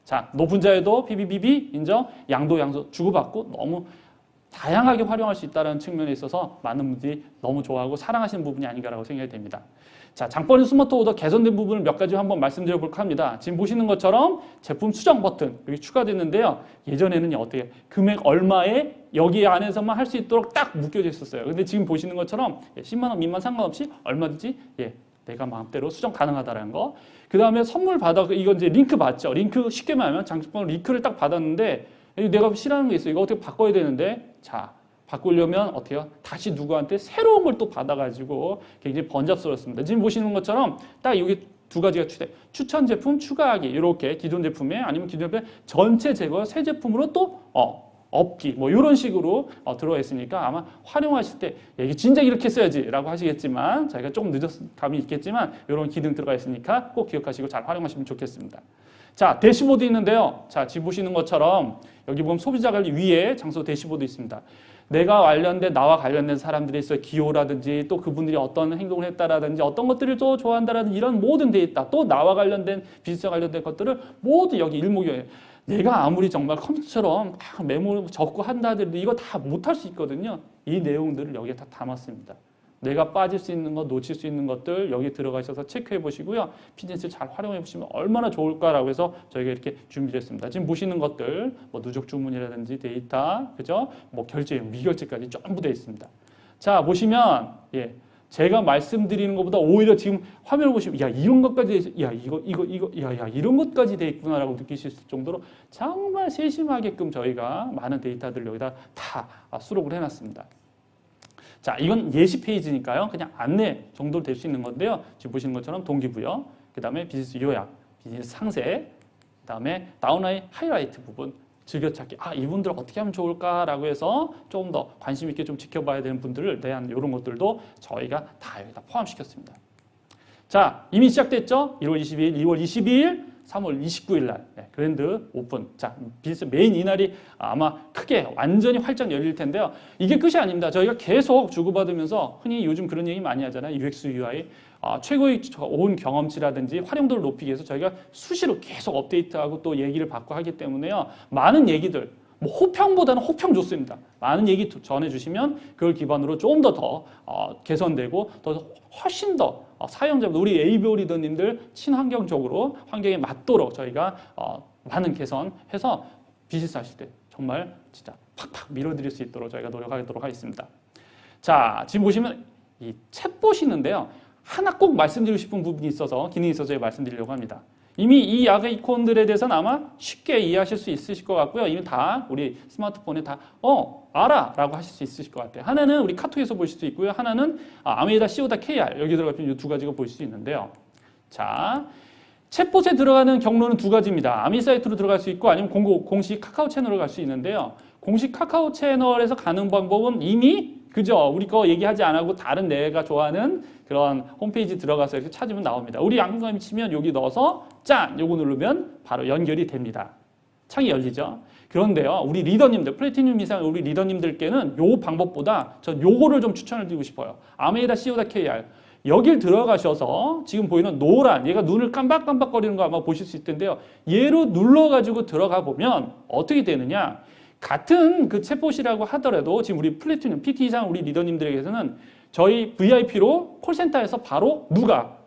자, 높은 자유도 PBBB 인정, 양도 주고받고 너무 다양하게 활용할 수 있다는 측면에 있어서 많은 분들이 너무 좋아하고 사랑하시는 부분이 아닌가라고 생각이 됩니다. 자, 장바구니 스마트 오더 개선된 부분을 몇 가지 한번 말씀드려 볼까 합니다. 지금 보시는 것처럼 제품 수정 버튼 여기 추가됐는데요. 예전에는 어떻게 금액 얼마에 여기 안에서만 할 수 있도록 딱 묶여져 있었어요. 근데 지금 보시는 것처럼 10만 원 미만 상관없이 얼마든지 내가 마음대로 수정 가능하다라는 거. 그 다음에 선물 받아 이건 이제 링크 받죠. 링크 쉽게 말하면 장바구니 링크를 딱 받았는데 내가 싫어하는 게 있어. 이거 어떻게 바꿔야 되는데 자. 바꾸려면 어떻게 해요? 다시 누구한테 새로운 걸 또 받아가지고 굉장히 번잡스럽습니다. 지금 보시는 것처럼 딱 여기 두 가지가 추천 제품 추가하기 이렇게 기존 제품에 아니면 기존 제품에 전체 제거 새 제품으로 또 업기 이런 식으로 들어가 있으니까 아마 활용하실 때 이게 진작 이렇게 써야지라고 하시겠지만 저희가 조금 늦은 감이 있겠지만 이런 기능 들어가 있으니까 꼭 기억하시고 잘 활용하시면 좋겠습니다. 자, 대시보드 있는데요. 자, 지금 보시는 것처럼 여기 보면 소비자 관리 위에 장소 대시보드 있습니다. 나와 관련된 사람들이 있어요. 기호라든지 또 그분들이 어떤 행동을 했다라든지 어떤 것들을 또 좋아한다라든지 이런 모든 데이터 또 나와 관련된 비즈니스와 관련된 것들을 모두 여기 일목요연해요. 내가 아무리 정말 컴퓨터처럼 막 메모 적고 한다 하더라도 이거 다 못할 수 있거든요. 이 내용들을 여기에 다 담았습니다. 내가 빠질 수 있는 것, 놓칠 수 있는 것들 여기 들어가셔서 체크해 보시고요. 비즈니스를 잘 활용해 보시면 얼마나 좋을까라고 해서 저희가 이렇게 준비를 했습니다. 지금 보시는 것들 누적 주문이라든지 데이터, 그죠? 결제, 미결제까지 전부 되어 있습니다. 자, 보시면 제가 말씀드리는 것보다 오히려 지금 화면을 보시면 이런 것까지 이런 것까지 돼 있구나라고 느끼실 정도로 정말 세심하게끔 저희가 많은 데이터들을 여기다 다 수록을 해놨습니다. 자, 이건 예시 페이지니까요. 그냥 안내 정도로 될 수 있는 건데요. 지금 보시는 것처럼 동기부여, 그 다음에 비즈니스 요약, 비즈니스 상세, 그 다음에 다운라인 하이라이트 부분, 즐겨찾기. 이분들 어떻게 하면 좋을까라고 해서 조금 더 관심 있게 좀 지켜봐야 되는 분들을 대한 이런 것들도 저희가 다 여기다 포함시켰습니다. 자, 이미 시작됐죠? 1월 22일, 2월 22일, 3월 29일 날 그랜드 오픈. 자, 비즈니스 메인 이날이 아마 크게 완전히 활짝 열릴 텐데요. 이게 끝이 아닙니다. 저희가 계속 주고받으면서 흔히 요즘 그런 얘기 많이 하잖아요. UX, UI. 최고의 온 경험치라든지 활용도를 높이기 위해서 저희가 수시로 계속 업데이트하고 또 얘기를 받고 하기 때문에요. 많은 얘기들, 호평보다는 호평 좋습니다. 많은 얘기 전해주시면 그걸 기반으로 좀 더 개선되고 훨씬 더 사용자분들, 우리 ABO 리더님들 친환경적으로 환경에 맞도록 저희가 많은 개선해서 비즈니스 하실 때 정말 진짜 팍팍 밀어드릴 수 있도록 저희가 노력하도록 하겠습니다. 자, 지금 보시면 이 챗봇이 있는데요. 하나 꼭 말씀드리고 싶은 부분이 있어서 기능이 있어서 제가 말씀드리려고 합니다. 이미 이 아이콘들에 대해서는 아마 쉽게 이해하실 수 있으실 것 같고요. 이미 다 우리 스마트폰에 다 알아 라고 하실 수 있으실 것 같아요. 하나는 우리 카톡에서 보실 수 있고요. 하나는 아메이다 CO.KR 여기 들어가면 이 두 가지가 보실 수 있는데요. 자, 챗봇에 들어가는 경로는 두 가지입니다. 아미 사이트로 들어갈 수 있고 아니면 공식 카카오 채널로 갈 수 있는데요. 공식 카카오 채널에서 가는 방법은 이미 그죠? 우리 거 얘기하지 안 하고 다른 내가 좋아하는 그런 홈페이지 들어가서 이렇게 찾으면 나옵니다. 우리 안건감 치면 여기 넣어서 짠! 요거 누르면 바로 연결이 됩니다. 창이 열리죠. 그런데요, 우리 리더님들, 플래티늄 이상 우리 리더님들께는 요 방법보다 전 요거를 좀 추천을 드리고 싶어요. 아메이다 CO.KR. 여길 들어가셔서 지금 보이는 노란, 얘가 눈을 깜박깜박거리는 거 아마 보실 수 있을 텐데요. 얘로 눌러가지고 들어가 보면 어떻게 되느냐. 같은 그 챗봇이라고 하더라도 지금 우리 플래티늄, PT 이상 우리 리더님들에게서는 저희 VIP로 콜센터에서 바로 누가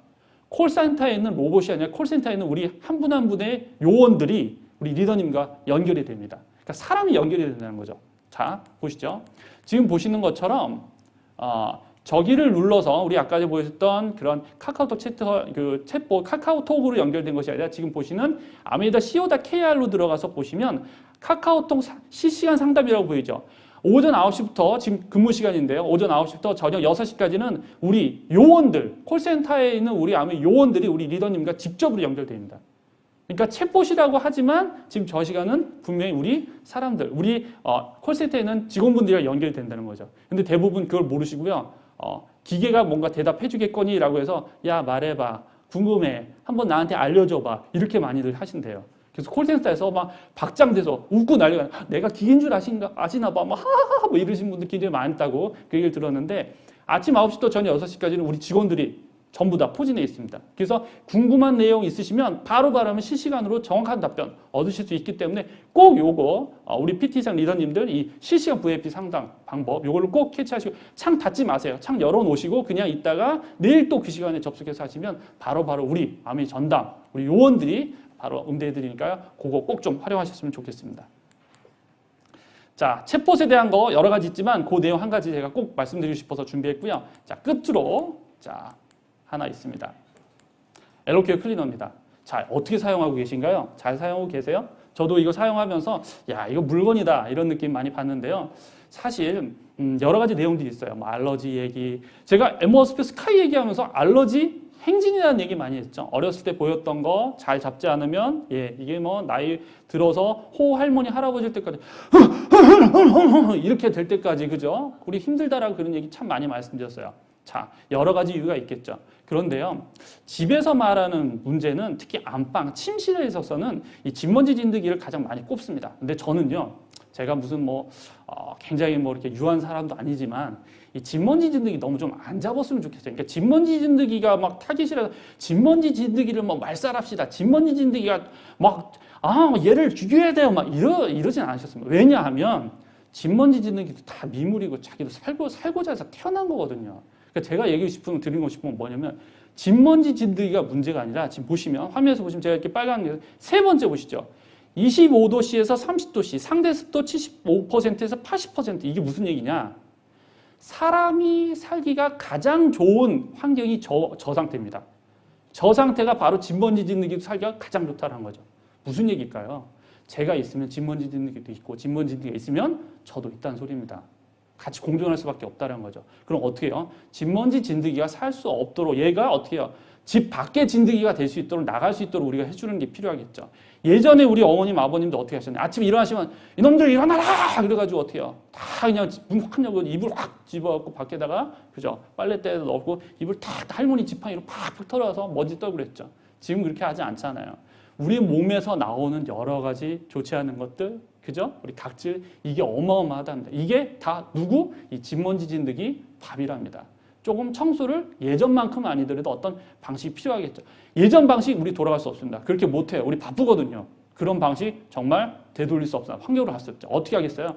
콜센터에 있는 로봇이 아니라 콜센터에 있는 우리 한 분 한 분의 요원들이 우리 리더님과 연결이 됩니다. 그러니까 사람이 연결이 된다는 거죠. 자, 보시죠. 지금 보시는 것처럼 저기를 눌러서 우리 아까 보셨던 그런 카카오톡 챗봇 카카오톡으로 연결된 것이 아니라 지금 보시는 아메이다 CO.KR로 들어가서 보시면 카카오톡 실시간 상담이라고 보이죠. 오전 9시부터 지금 근무 시간인데요. 오전 9시부터 저녁 6시까지는 우리 요원들, 콜센터에 있는 우리 요원들이 우리 리더님과 직접으로 연결됩니다. 그러니까 챗봇이라고 하지만 지금 저 시간은 분명히 우리 사람들, 우리 콜센터에 있는 직원분들이랑 연결이 된다는 거죠. 근데 대부분 그걸 모르시고요. 기계가 뭔가 대답해 주겠거니 라고 해서 야 말해봐, 궁금해, 한번 나한테 알려줘봐, 이렇게 많이들 하신대요. 그래서 콜센터에서 막 박장대서 웃고 난리가 나. 내가 기계인 줄 아시나 봐. 막 하하하 뭐 이러신 분들 굉장히 많다고 그 얘기를 들었는데 아침 9시부터 저녁 6시까지는 우리 직원들이 전부 다 포진해 있습니다. 그래서 궁금한 내용 있으시면 바로바로 하면 실시간으로 정확한 답변 얻으실 수 있기 때문에 꼭 요거 우리 PT상 리더님들 이 실시간 VIP 상담 방법 요거를 꼭 캐치하시고 창 닫지 마세요. 창 열어놓으시고 그냥 있다가 내일 또 그 시간에 접속해서 하시면 바로바로 우리 아메 전담 우리 요원들이 바로 응대해드리니까요. 그거 꼭 좀 활용하셨으면 좋겠습니다. 자, 챗봇에 대한 거 여러 가지 있지만 그 내용 한 가지 제가 꼭 말씀드리고 싶어서 준비했고요. 자, 끝으로 자 하나 있습니다. 엘로케어 클리너입니다. 자, 어떻게 사용하고 계신가요? 잘 사용하고 계세요? 저도 이거 사용하면서 야, 이거 물건이다 이런 느낌 많이 받는데요. 사실 여러 가지 내용들이 있어요. 뭐 알러지 얘기, 제가 앰버스피어 스카이 얘기하면서 알러지 행진이라는 얘기 많이 했죠. 어렸을 때 보였던 거 잘 잡지 않으면 이게 뭐 나이 들어서 호 할머니 할아버지 때까지 이렇게 될 때까지 그죠? 우리 힘들다라고 그런 얘기 참 많이 말씀드렸어요. 자, 여러 가지 이유가 있겠죠. 그런데요, 집에서 말하는 문제는 특히 안방, 침실에 있어서는 이 진먼지 진드기를 가장 많이 꼽습니다. 근데 저는요, 제가 무슨 굉장히 이렇게 유한 사람도 아니지만 이 진먼지 진드기 너무 좀 안 잡았으면 좋겠어요. 그러니까 진먼지 진드기가 막 타기 싫어서 진먼지 진드기를 말살합시다. 진먼지 진드기가 얘를 죽여야 돼요. 이러진 않으셨습니다. 왜냐하면 진먼지 진드기도 다 미물이고 자기도 살고자 해서 태어난 거거든요. 그러니까 제가 드리고 싶은 건 뭐냐면 진먼지 진드기가 문제가 아니라 지금 보시면 화면에서 보시면 제가 이렇게 빨간 게 세 번째 보시죠. 25도씨에서 30도씨, 상대 습도 75%에서 80% 이게 무슨 얘기냐? 사람이 살기가 가장 좋은 환경이 저 상태입니다. 저 상태가 바로 진먼지 진드기도 살기가 가장 좋다는 거죠. 무슨 얘기일까요? 제가 있으면 진먼지 진드기도 있고 진먼지 진드기가 있으면 저도 있다는 소리입니다. 같이 공존할 수밖에 없다는 거죠. 그럼 어떻게 해요? 진먼지 진드기가 살 수 없도록 얘가 어떻게 해요? 집 밖에 진드기가 될 수 있도록 나갈 수 있도록 우리가 해주는 게 필요하겠죠. 예전에 우리 어머님 아버님도 어떻게 하셨나요? 아침에 일어나시면 이놈들 일어나라! 그래가지고 어떻게 해요? 다 그냥 문 확 열고 이불 확 집어갖고 밖에다가 그죠? 빨래대에다 넣고 이불 다 할머니 지팡이로 팍팍 털어서 먼지 떠그랬죠. 지금 그렇게 하지 않잖아요. 우리 몸에서 나오는 여러 가지 좋지 않은 것들 그죠? 우리 각질 이게 어마어마하답니다. 이게 다 누구? 이 진먼지 진드기 밥이랍니다. 조금 청소를 예전만큼은 아니더라도 어떤 방식이 필요하겠죠. 예전 방식 우리 돌아갈 수 없습니다. 그렇게 못해요. 우리 바쁘거든요. 그런 방식 정말 되돌릴 수 없어요. 환경으로 갈 수 없죠. 어떻게 하겠어요?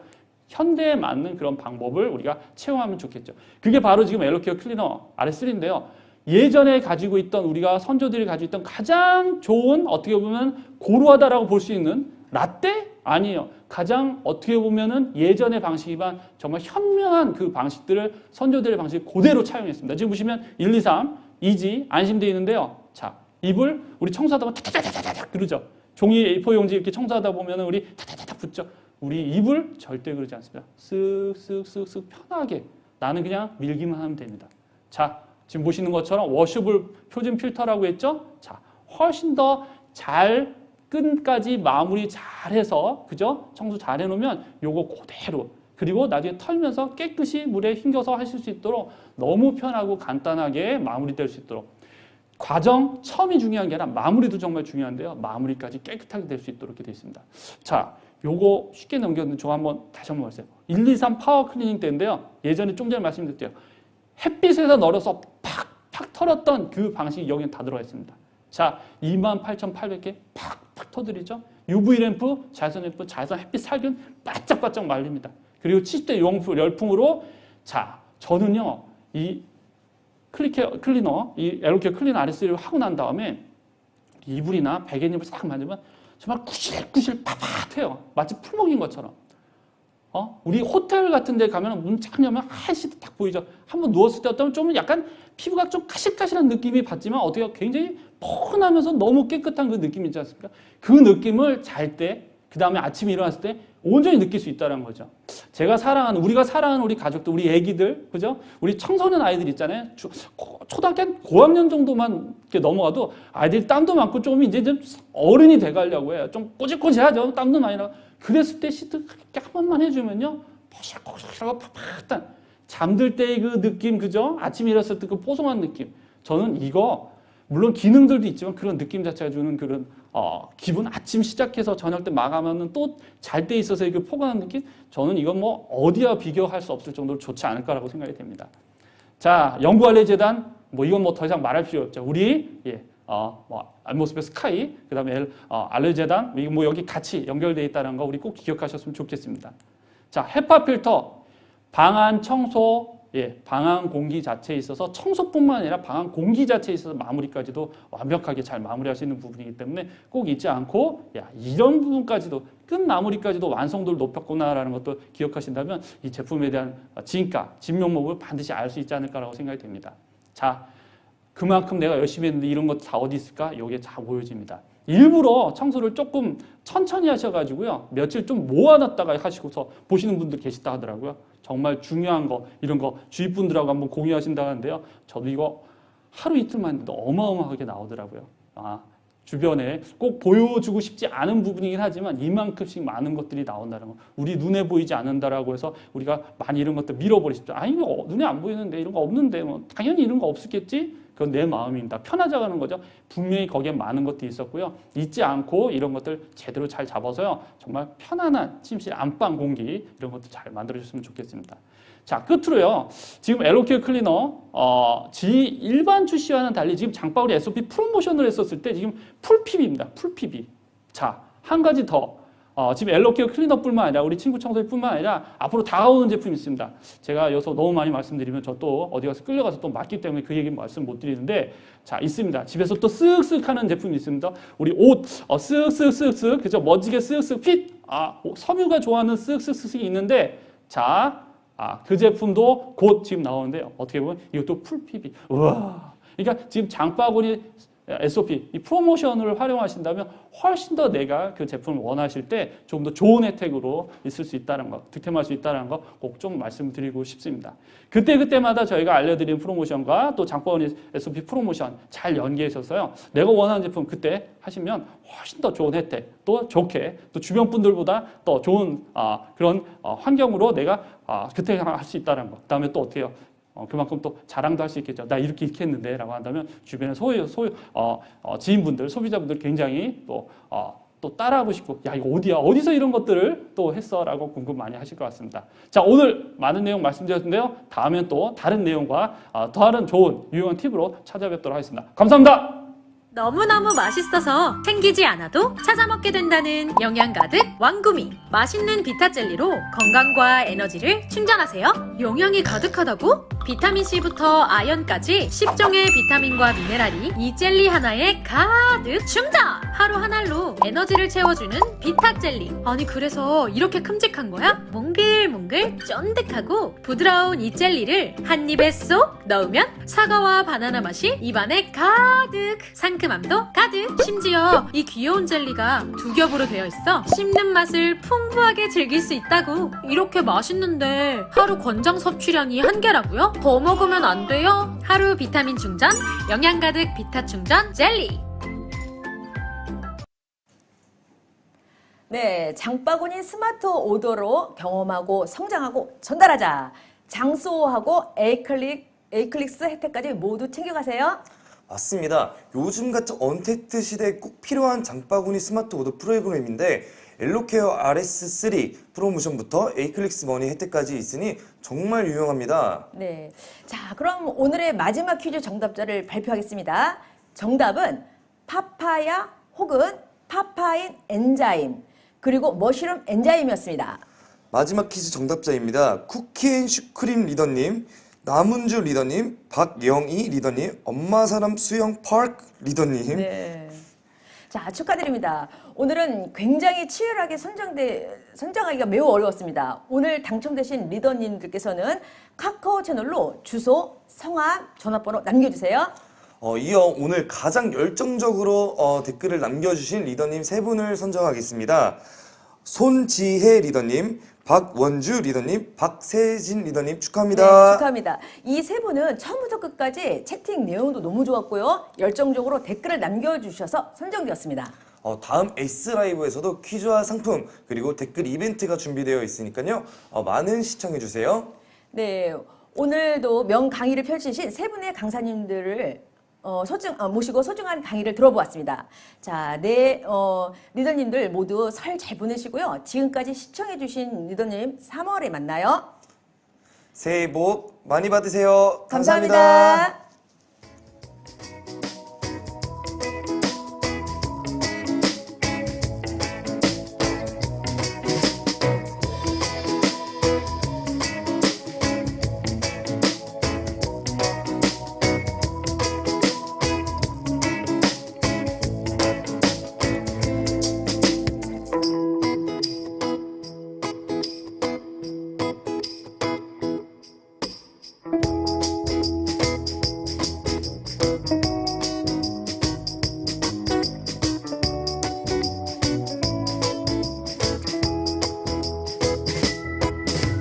현대에 맞는 그런 방법을 우리가 채용하면 좋겠죠. 그게 바로 지금 엘로케어 클리너 RS3인데요. 예전에 가지고 있던 우리가 선조들이 가지고 있던 가장 좋은 어떻게 보면 고루하다라고 볼 수 있는 라떼? 아니에요. 가장 어떻게 보면은 예전의 방식이지만 정말 현명한 그 방식들을 선조들의 방식 그대로 차용했습니다. 지금 보시면 1, 2, 3, 이지 안심되어 있는데요. 자, 이불 우리 청소하다 보면 타타타타타 그러죠. 종이 A4 용지 이렇게 청소하다 보면은 우리 타타타타 붙죠. 우리 이불 절대 그러지 않습니다. 쓱쓱쓱쓱 편하게 나는 그냥 밀기만 하면 됩니다. 자, 지금 보시는 것처럼 워셔블 표준 필터라고 했죠. 자, 훨씬 더 잘 끝까지 마무리 잘해서 그죠? 청소 잘 해놓으면 요거 그대로 그리고 나중에 털면서 깨끗이 물에 헹겨서 하실 수 있도록 너무 편하고 간단하게 마무리될 수 있도록 과정 처음이 중요한 게 아니라 마무리도 정말 중요한데요. 마무리까지 깨끗하게 될 수 있도록 이렇게 되어 있습니다. 자, 요거 쉽게 넘겼는데 저 한번 다시 한번 말씀해요. 1, 2, 3 파워 클리닝 때인데요. 예전에 좀 전에 말씀드렸죠. 햇빛에서 널어서 팍팍 털었던 그 방식이 여기는 다 들어가 있습니다. 자, 28,800개 팍팍 터뜨리죠. UV 램프, 자외선 램프, 자외선 햇빛 살균 바짝바짝 말립니다. 그리고 70대 열풍으로 자, 저는요. 이 클리너, 이 에로케어 클리너 RS3를 하고 난 다음에 이불이나 베개잎을 싹 만지면 정말 구실구실 팍팍해요. 마치 풀 먹인 것처럼. 우리 호텔 같은 데 가면 문 쫙 열면 하얀 딱 보이죠. 한번 누웠을 때 어떠면 좀 약간 피부가 좀 가실가실한 느낌이 받지만 어떻게 굉장히 포근하면서 너무 깨끗한 그 느낌 있지 않습니까? 그 느낌을 잘 때, 그 다음에 아침에 일어났을 때 온전히 느낄 수 있다는 거죠. 우리가 사랑하는 우리 가족들, 우리 애기들, 그죠? 우리 청소년 아이들 있잖아요. 초등학교 한 고학년 정도만 이렇게 넘어가도 아이들이 땀도 많고 조금 이제 좀 어른이 돼가려고 해요. 좀 꼬질꼬질하죠. 땀도 많이 나고. 그랬을 때 시트 이렇게 한 번만 해주면요. 포실포실하고 팍팍한 잠들 때의 그 느낌, 그죠? 아침에 일어났을 때 그 뽀송한 느낌. 저는 이거 물론 기능들도 있지만 그런 느낌 자체가 주는 그런 기분, 아침 시작해서 저녁 때 마감하는 또 잘 때 있어서의 그 포근한 느낌, 저는 이건 뭐 어디와 비교할 수 없을 정도로 좋지 않을까라고 생각이 됩니다. 자, 연구알레재단, 뭐 이건 뭐 더 이상 말할 필요 없죠. 우리 atmosphere sky, 그 다음에 알레재단, 뭐 여기 같이 연결되어 있다는 거 우리 꼭 기억하셨으면 좋겠습니다. 자, 헤파 필터, 방안 청소, 방안 공기 자체에 있어서 청소뿐만 아니라 방안 공기 자체에 있어서 마무리까지도 완벽하게 잘 마무리할 수 있는 부분이기 때문에 꼭 잊지 않고 이런 부분까지도 끝 마무리까지도 완성도를 높였구나라는 것도 기억하신다면 이 제품에 대한 진가, 진면목을 반드시 알 수 있지 않을까라고 생각이 됩니다. 자, 그만큼 내가 열심히 했는데 이런 것 다 어디 있을까? 여기에 다 보여집니다. 일부러 청소를 조금 천천히 하셔가지고요. 며칠 좀 모아놨다가 하시고서 보시는 분들 계시다 하더라고요. 정말 중요한 거, 이런 거 주위 분들하고 한번 공유하신다 하는데요. 저도 이거 하루 이틀만 해도 어마어마하게 나오더라고요. 주변에 꼭 보여주고 싶지 않은 부분이긴 하지만 이만큼씩 많은 것들이 나온다는 거. 우리 눈에 보이지 않는다라고 해서 우리가 많이 이런 것들 밀어버리십시오. 이거 눈에 안 보이는데 이런 거 없는데 뭐 당연히 이런 거 없었겠지? 그건 내 마음입니다. 편하자가는 거죠. 분명히 거기에 많은 것들이 있었고요. 잊지 않고 이런 것들 제대로 잘 잡아서요. 정말 편안한 침실 안방 공기 이런 것도 잘 만들어줬으면 좋겠습니다. 자, 끝으로요. 지금 에로케어 클리너 일반 출시와는 달리 지금 장바구니 SOP 프로모션을 했었을 때 지금 풀PB입니다. 풀PB. 자, 한 가지 더. 지금 에로케어 클리너뿐만 아니라 우리 친구 청소기뿐만 아니라 앞으로 다가오는 제품이 있습니다. 제가 여기서 너무 많이 말씀드리면 저 또 어디 가서 끌려가서 또 맞기 때문에 그 얘기 말씀 못 드리는데 자, 있습니다. 집에서 또 쓱쓱 하는 제품이 있습니다. 우리 옷 쓱쓱쓱쓱 그죠? 멋지게 쓱쓱 핏 섬유가 좋아하는 쓱쓱쓱이 있는데 자, 그 제품도 곧 지금 나오는데요. 어떻게 보면 이것도 풀PB. 우와. 그러니까 지금 장바구니 SOP, 이 프로모션을 활용하신다면 훨씬 더 내가 그 제품을 원하실 때 좀 더 좋은 혜택으로 있을 수 있다는 거, 득템할 수 있다는 거 꼭 좀 말씀드리고 싶습니다. 그때마다 저희가 알려드리는 프로모션과 또 장바구니 SOP 프로모션 잘 연계해서요. 내가 원하는 제품 그때 하시면 훨씬 더 좋은 혜택, 또 좋게, 또 주변 분들보다 더 좋은 그런 환경으로 내가 그때 할 수 있다는 거. 그다음에 또 어떻게 해요? 그만큼 또 자랑도 할 수 있겠죠. 나 이렇게 했는데 라고 한다면 주변에 지인분들, 소비자분들 굉장히 또 따라하고 싶고 야 이거 어디야? 어디서 이런 것들을 또 했어? 라고 궁금 많이 하실 것 같습니다. 자, 오늘 많은 내용 말씀드렸는데요. 다음엔 또 다른 내용과 다른 좋은 유용한 팁으로 찾아뵙도록 하겠습니다. 감사합니다. 너무너무 맛있어서 챙기지 않아도 찾아 먹게 된다는 영양 가득 왕구미. 맛있는 비타 젤리로 건강과 에너지를 충전하세요. 영양이 가득하다고? 비타민C부터 아연까지 10종의 비타민과 미네랄이 이 젤리 하나에 가득 충전! 하루 한 알로 에너지를 채워주는 비타 젤리. 아니 그래서 이렇게 큼직한 거야? 몽글몽글 쫀득하고 부드러운 이 젤리를 한 입에 쏙 넣으면 사과와 바나나 맛이 입안에 가득, 상큼함도 가득. 심지어 이 귀여운 젤리가 두 겹으로 되어 있어 씹는 맛을 풍부하게 즐길 수 있다고. 이렇게 맛있는데 하루 권장 섭취량이 1개라고요? 더 먹으면 안 돼요? 하루 비타민 충전, 영양 가득 비타 충전 젤리. 네, 장바구니 스마트 오더로 경험하고 성장하고 전달하자. 장소하고 에이클릭스 혜택까지 모두 챙겨가세요. 맞습니다. 요즘 같은 언택트 시대에 꼭 필요한 장바구니 스마트 오더 프로그램인데 엘로케어 RS3 프로모션부터 에이클릭스 머니 혜택까지 있으니 정말 유용합니다. 네. 자, 그럼 오늘의 마지막 퀴즈 정답자를 발표하겠습니다. 정답은 파파야 혹은 파파인 엔자임 그리고 머쉬룸 엔자임이었습니다. 마지막 퀴즈 정답자입니다. 쿠키앤슈크림 리더님, 남은주 리더님, 박영희 리더님, 엄마사람 수영 파크 리더님. 네. 자, 축하드립니다. 오늘은 굉장히 치열하게 선정하기가 매우 어려웠습니다. 오늘 당첨되신 리더님들께서는 카카오 채널로 주소, 성함, 전화번호 남겨주세요. 이어 오늘 가장 열정적으로 댓글을 남겨주신 리더님 3분을 선정하겠습니다. 손지혜 리더님, 박원주 리더님, 박세진 리더님 축하합니다. 네, 축하합니다. 이 3분은 처음부터 끝까지 채팅 내용도 너무 좋았고요. 열정적으로 댓글을 남겨주셔서 선정되었습니다. 다음 S라이브에서도 퀴즈와 상품 그리고 댓글 이벤트가 준비되어 있으니까요. 많은 시청해주세요. 네, 오늘도 명강의를 펼치신 3분의 강사님들을 모시고 소중한 강의를 들어보았습니다. 자, 리더님들 모두 설 잘 보내시고요. 지금까지 시청해주신 리더님 3월에 만나요. 새해 복 많이 받으세요. 감사합니다. 네.